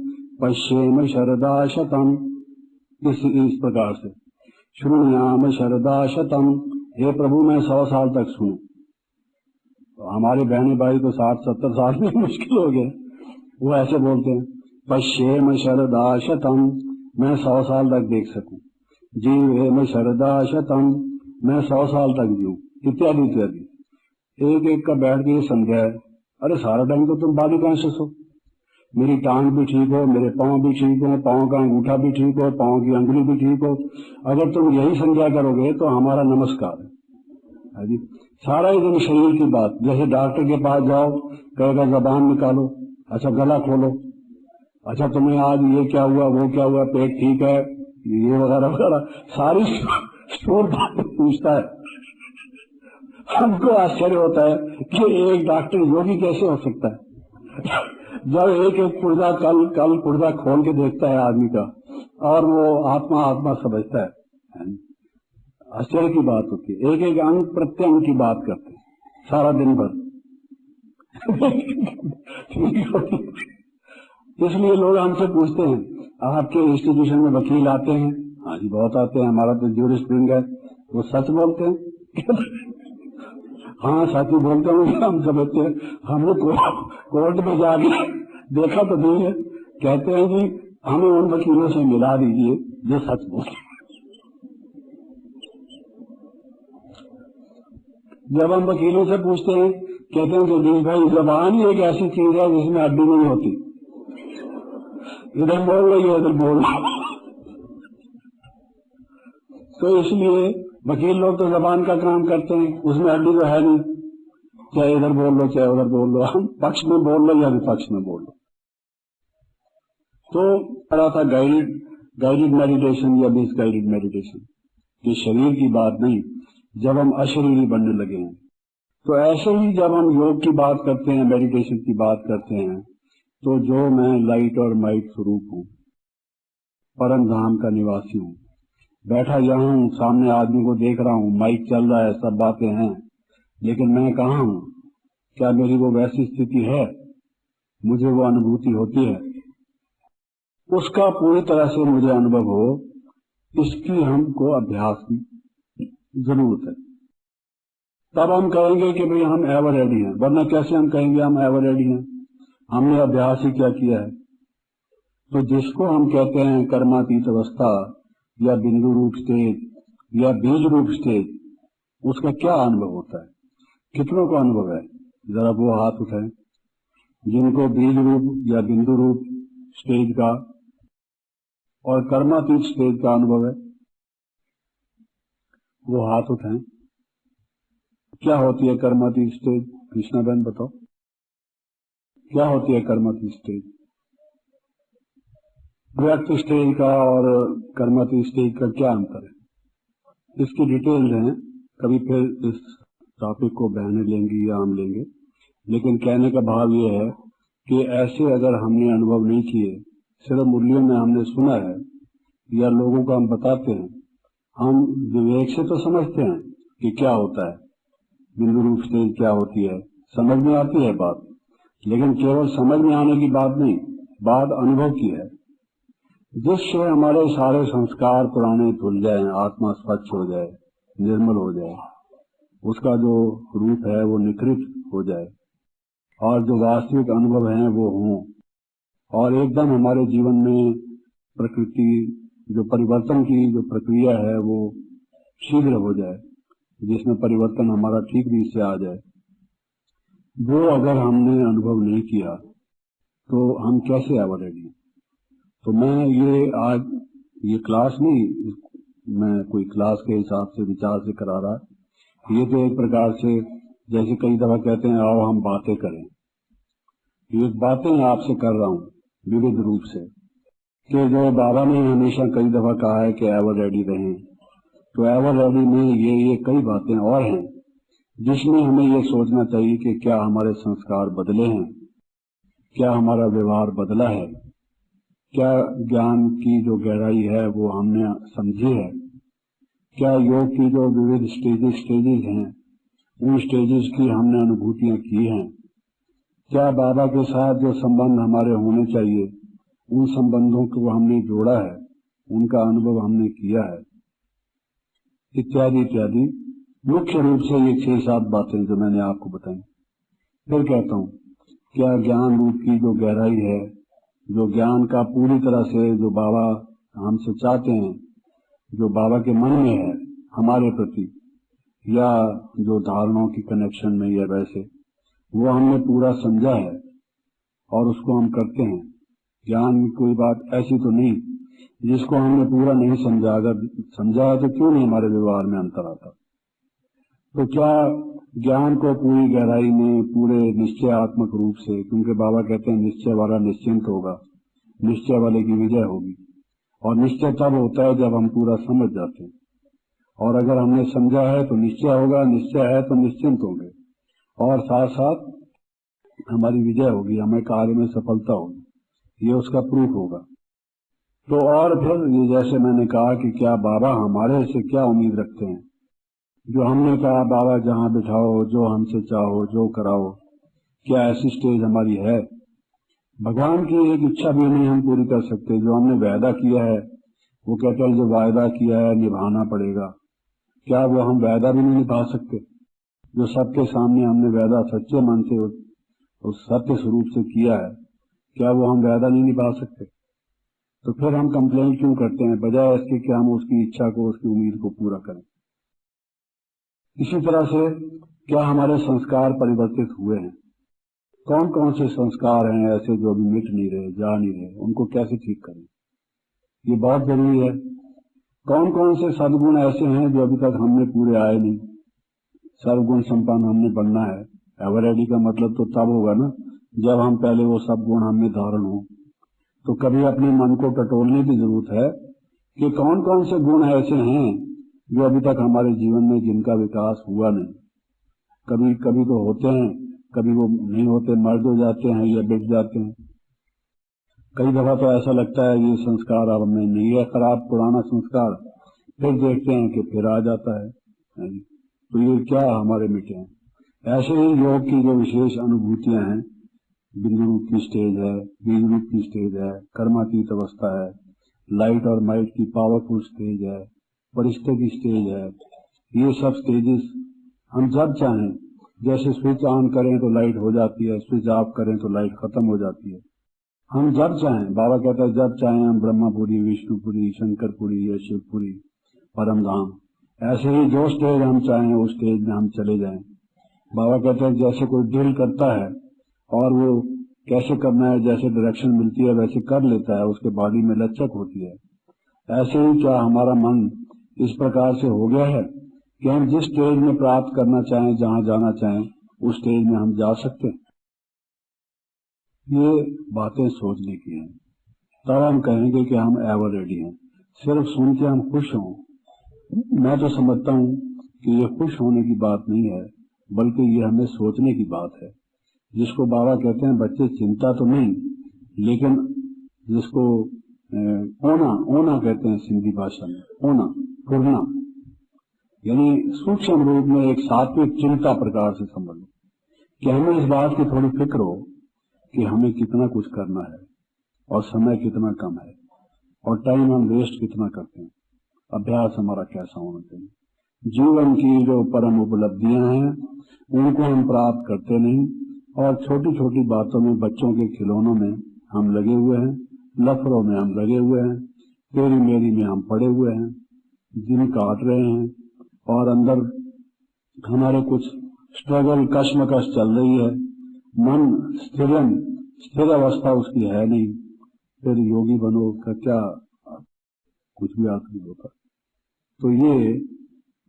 पश्येम शरदा शतम. इस प्रकार से शृणुयाम शरदा शतम, हे प्रभु मैं 100 साल तक सुनूं. तो हमारे बहने भाई तो 60-70 साल में मुश्किल हो गया, वो ऐसे बोलते हैं पश्येम शरदा शतम, मैं 100 साल तक देख सकूं. जीवेम शरदा शतम, मैं 100 साल तक जीऊं, इत्यादि इत्यादि. एक एक का बैठ के ये संध्या है. अरे सारा टाइम तो तुम बाली कॉन्शियस हो. मेरी टांग भी ठीक हो, मेरे पांव भी ठीक हो, पांव का अंगूठा भी ठीक हो, पांव की अंगुली भी ठीक हो. अगर तुम यही संध्या करोगे तो हमारा नमस्कार है जी. सारा ही दिन शरीर की बात. जैसे डॉक्टर के पास जाओ, कहेगा जबान निकालो, अच्छा गला खोलो, अच्छा तुम्हें आज ये क्या हुआ, वो क्या हुआ, पेट ठीक है, ये वगैरह वगैरह सारी स्टोर बातें पूछता है. हमको आश्चर्य होता है कि एक डॉक्टर योगी कैसे हो सकता है. जब एक एक पुर्जा कल पुर्जा खोल के देखता है आदमी का और वो आत्मा आत्मा समझता है. आश्चर्य की बात होती है. एक एक अंग प्रत्यंग की बात करते हैं सारा दिन भर. इसलिए लोग हमसे पूछते हैं आपके इंस्टीट्यूशन में वकील आते हैं. हाँ जी बहुत आते हैं, हमारा तो ज्यूरिस्प्रूडेंस है, वो सच बोलते हैं। हाँ सच ही बोलते हैं, हम समझते हैं। हमने कोर्ट में जाके देखा तो नहीं है। कहते हैं कि हमें उन वकीलों से मिला दीजिए जो सच बोलते हैं। जब हम वकीलों से पूछते हैं, कहते हैं कि भाई जबान ही एक ऐसी चीज है जिसमें हड्डी नहीं होती, इधर बोल रही है इधर बोल रही। तो इसलिए वकील लोग तो जबान का काम करते हैं, उसमें हड्डी तो है नहीं, चाहे इधर बोल लो चाहे उधर बोल लो, हम पक्ष में बोल लो या विपक्ष में बोल लो। तो पढ़ा था गाइडेड मेडिटेशन या मिसगाइडेड मेडिटेशन, ये शरीर की बात नहीं, जब हम अशरीरी बनने लगे हैं। तो ऐसे ही जब हम योग की बात करते हैं, मेडिटेशन की बात करते हैं, तो जो मैं लाइट और माइट स्वरूप हूँ, परम धाम का निवासी हूँ, बैठा यहाँ हूँ, सामने आदमी को देख रहा हूँ, माइक चल रहा है, सब बातें हैं, लेकिन मैं कहाँ हूँ? क्या मेरी वो वैसी स्थिति है? मुझे वो अनुभूति होती है? उसका पूरी तरह से मुझे अनुभव हो, इसकी हमको अभ्यास की जरूरत है। तब हम कहेंगे कि भाई हम एवर रेडी हैं, वरना कैसे हम कहेंगे हम एवर रेडी हैं? हमने अभ्यास ही क्या किया है? तो जिसको हम कहते हैं कर्मातीत अवस्था या बिंदु रूप स्टेज या बीज रूप स्टेज, उसका क्या अनुभव होता है? कितनों का अनुभव है? जरा वो हाथ उठाएं जिनको बीज रूप या बिंदु रूप स्टेज का और कर्मातीत स्टेज का अनुभव है, वो हाथ उठाएं। क्या होती है कर्मातीत स्टेज? कृष्णा बहन बताओ, क्या होती है कर्मातीत स्टेज? व्यक्त स्टेज का और कर्मातीत स्टेज का क्या अंतर है? इसकी डिटेल है, कभी फिर इस टॉपिक को बहने लेंगी या हम लेंगे, लेकिन कहने का भाव ये है कि ऐसे अगर हमने अनुभव नहीं किए, सिर्फ मुरलियों में हमने सुना है या लोगों को हम बताते हैं, हम विवेक से तो समझते हैं कि क्या होता है, बिंदु रूप स्टेज क्या होती है, समझ में आती है बात, लेकिन केवल समझ में आने की बात नहीं, बात अनुभव की है, जिससे हमारे सारे संस्कार पुराने धुल जाए, आत्मा स्वच्छ हो जाए, निर्मल हो जाए, उसका जो रूप है वो निखरित हो जाए और जो वास्तविक अनुभव है वो हों, और एकदम हमारे जीवन में प्रकृति जो परिवर्तन की जो प्रक्रिया है वो शीघ्र हो जाए, जिसमें परिवर्तन हमारा ठीक रीत से आ जाए। वो अगर हमने अनुभव नहीं किया तो हम कैसे आगे बढ़ेंगे? तो मैं ये आज ये क्लास नहीं, मैं कोई क्लास के हिसाब से विचार से करा रहा, ये तो एक प्रकार से जैसे कई दफा कहते हैं आओ हम बातें करें, ये बातें आपसे कर रहा हूँ विविध रूप से, कि जो बाबा ने हमेशा कई दफा कहा है कि एवर रेडी रहें, तो एवर रेडी में ये कई बातें और हैं जिसमें हमें ये सोचना चाहिए कि क्या हमारे संस्कार बदले हैं, क्या हमारा व्यवहार बदला है, क्या ज्ञान की जो गहराई है वो हमने समझी है, क्या योग की जो विविध स्टेजेस हैं उन स्टेजेस की हमने अनुभूतियां की हैं, क्या बाबा के साथ जो संबंध हमारे होने चाहिए उन संबंधों को हमने जोड़ा है, उनका अनुभव हमने किया है, इत्यादि इत्यादि। मुख्य रूप से ये 6-7 बातें जो मैंने आपको बताई। फिर कहता हूँ, क्या ज्ञान रूप की जो गहराई है, जो ज्ञान का पूरी तरह से जो बाबा हमसे चाहते हैं, जो बाबा के मन में है हमारे प्रति, या जो धारणाओं की कनेक्शन में या वैसे, वो हमने पूरा समझा है और उसको हम करते हैं। ज्ञान की कोई बात ऐसी तो नहीं जिसको हमने पूरा नहीं समझा, अगर समझा है तो क्यों नहीं हमारे व्यवहार में अंतर आता? तो क्या ज्ञान को पूरी गहराई में पूरे निश्चयात्मक रूप से, क्योंकि बाबा कहते हैं निश्चय वाला निश्चिंत होगा, निश्चय वाले की विजय होगी, और निश्चय तब होता है जब हम पूरा समझ जाते हैं, और अगर हमने समझा है तो निश्चय होगा, निश्चय है तो निश्चिंत होंगे, और साथ साथ हमारी विजय होगी, हमें कार्य में सफलता होगी, ये उसका प्रूफ होगा। तो और फिर ये जैसे मैंने कहा कि क्या बाबा हमारे से क्या उम्मीद रखते हैं, जो हमने कहा बाबा जहां बिठाओ, जो हमसे चाहो, जो कराओ, क्या ऐसी स्टेज हमारी है? भगवान की एक इच्छा भी नहीं हम पूरी कर सकते, जो हमने वायदा किया है वो कहते हैं जो वायदा किया है निभाना पड़ेगा। क्या वो हम वायदा भी नहीं निभा सकते? जो सबके सामने हमने वायदा सच्चे मन से उस सत्य स्वरूप से किया है, क्या वो हम वायदा नहीं निभा सकते? तो फिर हम कंप्लेंट क्यों करते हैं, बजाय इसके कि हम उसकी इच्छा को, उसकी उम्मीद को पूरा करें। इसी तरह से क्या हमारे संस्कार परिवर्तित हुए हैं? कौन कौन से संस्कार हैं ऐसे जो अभी मिट नहीं रहे, जा नहीं रहे, उनको कैसे ठीक करें, ये बहुत जरूरी है। कौन कौन से सद्गुण ऐसे हैं जो अभी तक हमने पूरे आए नहीं? सर्वगुण संपन्न हमने बनना है। एवर रेडी का मतलब तो तब होगा ना जब हम पहले वो सब गुण हमें धारण हो। तो कभी अपने मन को टटोलने की जरूरत है कि कौन कौन से गुण ऐसे हैं जो अभी तक हमारे जीवन में जिनका विकास हुआ नहीं। कभी कभी तो होते हैं, कभी वो नहीं होते, मर्द हो जाते हैं या बिक जाते हैं। कई दफा तो ऐसा लगता है ये संस्कार अब हमें नहीं है, खराब पुराना संस्कार, फिर देखते हैं कि फिर आ जाता है। तो ये क्या हमारे मिटे हैं? ऐसे ही योग की जो विशेष अनुभूतियां हैं, बिंदु रूप की स्टेज है, बीज रूप की स्टेज है, कर्मातीत अवस्था है, लाइट और माइट की पावरफुल स्टेज है, परिष्ठा की स्टेज है, ये सब स्टेजेस हम जब चाहें, जैसे स्विच ऑन करें तो लाइट हो जाती है, स्विच ऑफ करें तो लाइट खत्म हो जाती है। हम जब चाहें, बाबा कहता है जब चाहें हम ब्रह्मपुरी, विष्णुपुरी, शंकरपुरी या शिवपुरी, परम धाम, ऐसे ही जो स्टेज हम चाहें उस स्टेज में हम चले जाएं। बाबा कहते हैं जैसे कोई ड्रिल करता है और वो कैसे करना है, जैसे डायरेक्शन मिलती है वैसे कर लेता है, उसके बॉडी में लचक होती है। ऐसे ही क्या हमारा मन इस प्रकार से हो गया है कि हम जिस स्टेज में प्राप्त करना चाहें, जहां जाना चाहें, उस स्टेज में हम जा सकते हैं? ये बातें सोचने की हैं, तब हम कहेंगे कि हम एवर रेडी हैं। सिर्फ सुन के हम खुश हों, मैं तो समझता हूं कि ये खुश होने की बात नहीं है, बल्कि ये हमें सोचने की बात है। जिसको बाबा कहते हैं बच्चे चिंता तो नहीं, लेकिन जिसको ओना कहते हैं सिंधी भाषा में, ओना फुरना, यानी सूक्ष्म रूप में एक सात्विक चिंता प्रकार से समझ लो कि हमें इस बात की थोड़ी फिक्र हो कि हमें कितना कुछ करना है और समय कितना कम है और टाइम हम वेस्ट कितना करते हैं, अभ्यास हमारा कैसा होना चाहिए। जीवन की जो परम उपलब्धियां हैं उनको हम प्राप्त करते नहीं और छोटी छोटी बातों में, बच्चों के खिलौनों में हम लगे हुए हैं, लफड़ों में हम लगे हुए हैं, तेरी मेरी में हम पड़े हुए हैं, दिन काट रहे हैं और अंदर हमारे कुछ स्ट्रगल, कश्मकश चल रही है, मन स्थिर अवस्था उसकी है नहीं। फिर योगी बनो का क्या, कुछ भी अर्थ नहीं होता। तो ये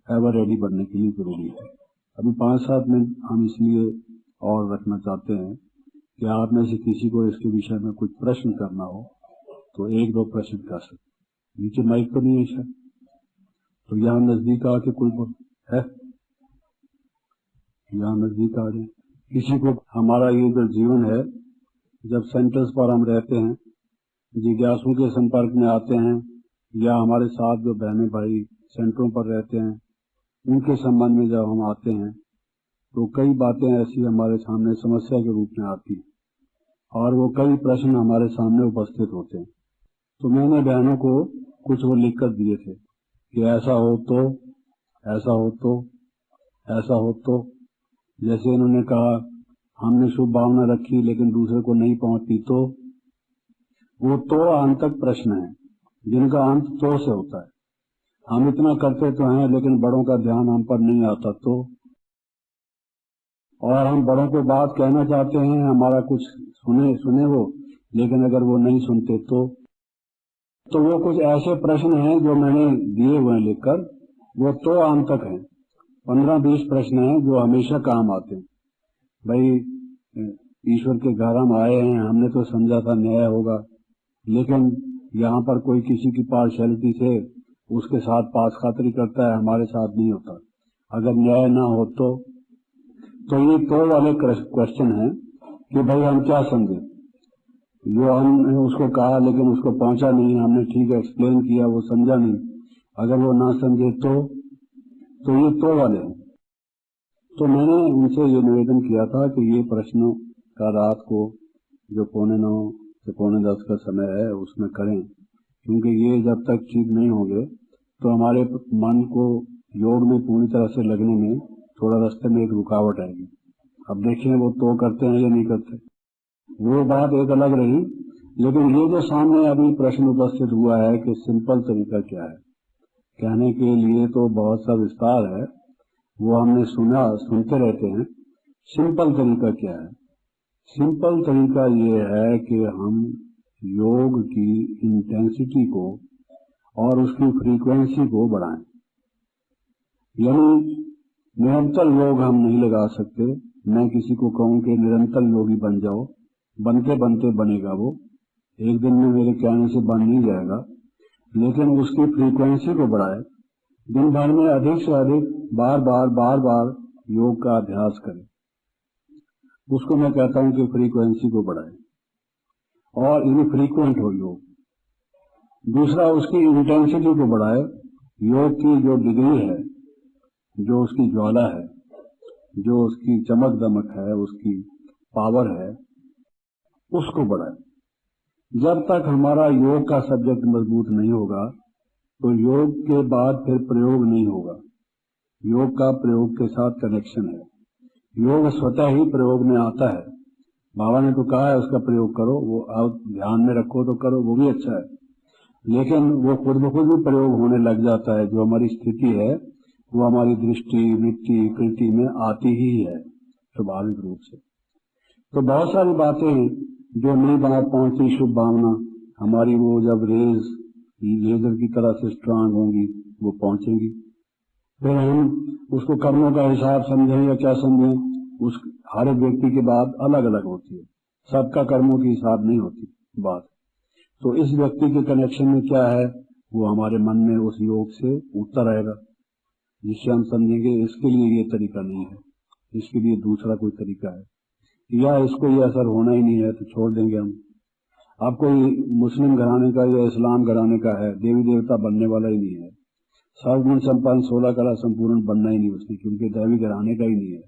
एवर रेडी बनने के लिए जरूरी है। अभी 5-7 मिनट हम इसलिए और रखना चाहते हैं कि आप में से किसी को इसके विषय में कुछ प्रश्न करना हो तो 1-2 प्रश्न कर सकते। नीचे माइक तो नहीं है शायद, तो यहाँ नजदीक आके कोई है, यहाँ नजदीक आ जाए। किसी को हमारा ये जो जीवन है, जब सेंटर्स पर हम रहते हैं, जिज्ञासु के संपर्क में आते हैं, या हमारे साथ जो बहने भाई सेंटरों पर रहते हैं उनके संबंध में जब हम आते हैं तो कई बातें ऐसी हमारे सामने समस्या के रूप में आती हैं और वो कई प्रश्न हमारे सामने उपस्थित होते हैं। तो मैंने बहनों को कुछ वो लिख कर दिए थे कि ऐसा हो तो, ऐसा हो तो, ऐसा हो तो। जैसे इन्होंने कहा हमने शुभ भावना रखी लेकिन दूसरे को नहीं पहुंचती, तो वो तो आंतक प्रश्न है जिनका अंत तो से होता है। हम इतना करते तो हैं लेकिन बड़ों का ध्यान हम पर नहीं आता, तो और हम बड़ों को बात कहना चाहते हैं, हमारा कुछ सुने वो, लेकिन अगर वो नहीं सुनते तो वो कुछ ऐसे प्रश्न हैं जो मैंने दिए हुए हैं लिखकर, वो तो आंतक हैं। 15-20 प्रश्न हैं जो हमेशा काम आते हैं। भाई ईश्वर के घर हम आए हैं, हमने तो समझा था न्याय होगा, लेकिन यहाँ पर कोई किसी की पार्शियलिटी से उसके साथ पास खातरी करता है, हमारे साथ नहीं होता। अगर न्याय ना हो तो ये तो वाले क्वेश्चन हैं कि भाई हम क्या समझे, जो हमने उसको कहा लेकिन उसको पहुंचा नहीं, हमने ठीक एक्सप्लेन किया, वो समझा नहीं, अगर वो ना समझे तो ये तो वाले हैं। तो मैंने उनसे ये निवेदन किया था कि ये प्रश्नों का रात को जो 9:45 से 9:45 का समय है उसमें करें, क्योंकि ये जब तक ठीक नहीं होंगे तो हमारे मन को योग में पूरी तरह से लगने में थोड़ा रास्ते में एक रुकावट आएगी। अब देखिए वो तो करते हैं या नहीं करते, वो बात एक अलग रही। लेकिन ये जो सामने अभी प्रश्न उपस्थित हुआ है कि सिंपल तरीका क्या है, कहने के लिए तो बहुत सा विस्तार है, वो हमने सुनते रहते हैं। सिंपल तरीका क्या है? सिंपल तरीका ये है कि हम योग की इंटेंसिटी को और उसकी फ्रीक्वेंसी को बढ़ाएं। यानी निरंतर योग हम नहीं लगा सकते। मैं किसी को कहूं कि निरंतर योगी बन जाओ, बनते बनते बनेगा वो, एक दिन में मेरे कहने से बन नहीं जाएगा। लेकिन उसकी फ्रीक्वेंसी को बढ़ाए, दिन भर में अधिक से अधिक बार बार योग का अभ्यास करें। उसको मैं कहता हूं कि फ्रीक्वेंसी को बढ़ाए और ये फ्रीक्वेंट हो योग। दूसरा, उसकी इंटेंसिटी को बढ़ाए। योग की जो डिग्री है, जो उसकी ज्वाला है, जो उसकी चमक दमक है, उसकी पावर है, उसको बढ़ाए। जब तक हमारा योग का सब्जेक्ट मजबूत नहीं होगा तो योग के बाद फिर प्रयोग नहीं होगा। योग का प्रयोग के साथ कनेक्शन है। योग स्वतः ही प्रयोग में आता है। बाबा ने तो कहा है उसका प्रयोग करो, वो आप ध्यान में रखो तो करो, वो भी अच्छा है। लेकिन वो खुद ब खुद भी प्रयोग होने लग जाता है। जो हमारी स्थिति है वो हमारी दृष्टि, वृत्ति, कृति में आती ही है स्वाभाविक रूप से। तो बहुत सारी बातें जो नहीं बना पहुंची शुभ भावना हमारी, वो जब रेज लेजर की तरह से स्ट्रांग होंगी वो पहुंचेंगी। फिर हम उसको कर्मों का हिसाब समझें या क्या समझें, उस हर एक व्यक्ति की बात अलग अलग होती है। सबका कर्मों की हिसाब नहीं होती बात। तो इस व्यक्ति के कनेक्शन में क्या है वो हमारे मन में उस योग से उठता रहेगा, जिससे हम समझेंगे इसके लिए ये तरीका नहीं है, इसके लिए दूसरा कोई तरीका है, या इसको ये असर होना ही नहीं है तो छोड़ देंगे हम। अब कोई मुस्लिम घराने का या इस्लाम घराने का है, देवी देवता बनने वाला ही नहीं है, सर्वगुण संपन्न 16 कला संपूर्ण बनना ही नहीं उसने, क्योंकि दैवी घराने का ही नहीं है।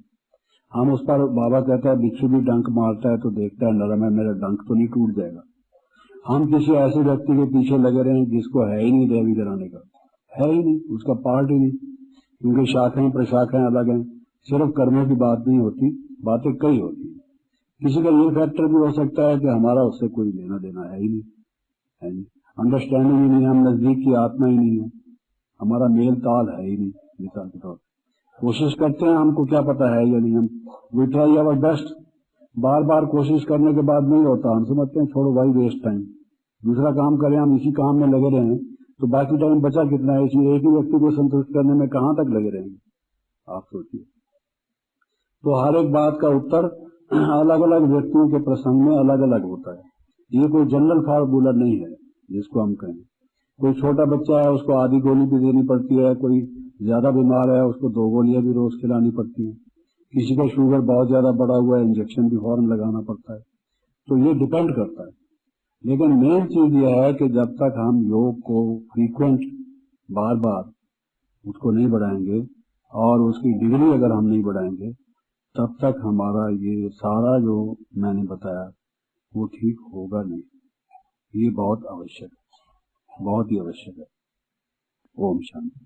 हम उस पर, बाबा कहता है बिच्छू भी डंक मारता है तो देखता है नरम है, मेरा डंक तो नहीं टूट जाएगा। हम किसी ऐसे व्यक्ति के पीछे लगे रहे जिसको है ही नहीं दैवी घराने का, है ही नहीं, उसका पार्ट ही नहीं, क्योंकि शाखाएं प्रशाखाएं अलग हैं। सिर्फ कर्मों की बात नहीं होती, बातें कई होती है। किसी का ये फैक्टर भी हो सकता है कि हमारा उससे कोई लेना देना है ही नहीं, है नहीं, अंडरस्टैंडिंग ही नहीं, हम नजदीक की आत्मा ही नहीं है, हमारा मेल ताल है ही नहीं। मिसाल के तौर कोशिश करते हैं, हमको क्या पता है या नहीं, हम वी ट्राई आवर बेस्ट। बार बार कोशिश करने के बाद नहीं होता, हम समझते हैं छोड़ो भाई वेस्ट टाइम, दूसरा काम करें। हम इसी काम में लगे रहे तो बाकी टाइम बचा कितना है, इसमें एक ही व्यक्ति को संतुष्ट करने में कहां तक लगे रहेंगे, आप सोचिए। तो हर एक बात का उत्तर अलग अलग व्यक्तियों के प्रसंग में अलग अलग होता है। ये कोई जनरल फार्मूला नहीं है जिसको हम कहें। कोई छोटा बच्चा है उसको आधी गोली भी देनी पड़ती है, कोई ज्यादा बीमार है उसको 2 गोलियां भी रोज खिलानी पड़ती है, किसी का शुगर बहुत ज्यादा बढ़ा हुआ है इंजेक्शन भी फौरन लगाना पड़ता है। तो ये डिपेंड करता है। लेकिन मेन चीज यह है कि जब तक हम योग को फ्रीक्वेंट बार बार उसको नहीं बढ़ाएंगे और उसकी डिग्री अगर हम नहीं बढ़ाएंगे, तब तक हमारा ये सारा जो मैंने बताया वो ठीक होगा नहीं। ये बहुत आवश्यक है, बहुत ही आवश्यक है। ओम शांति।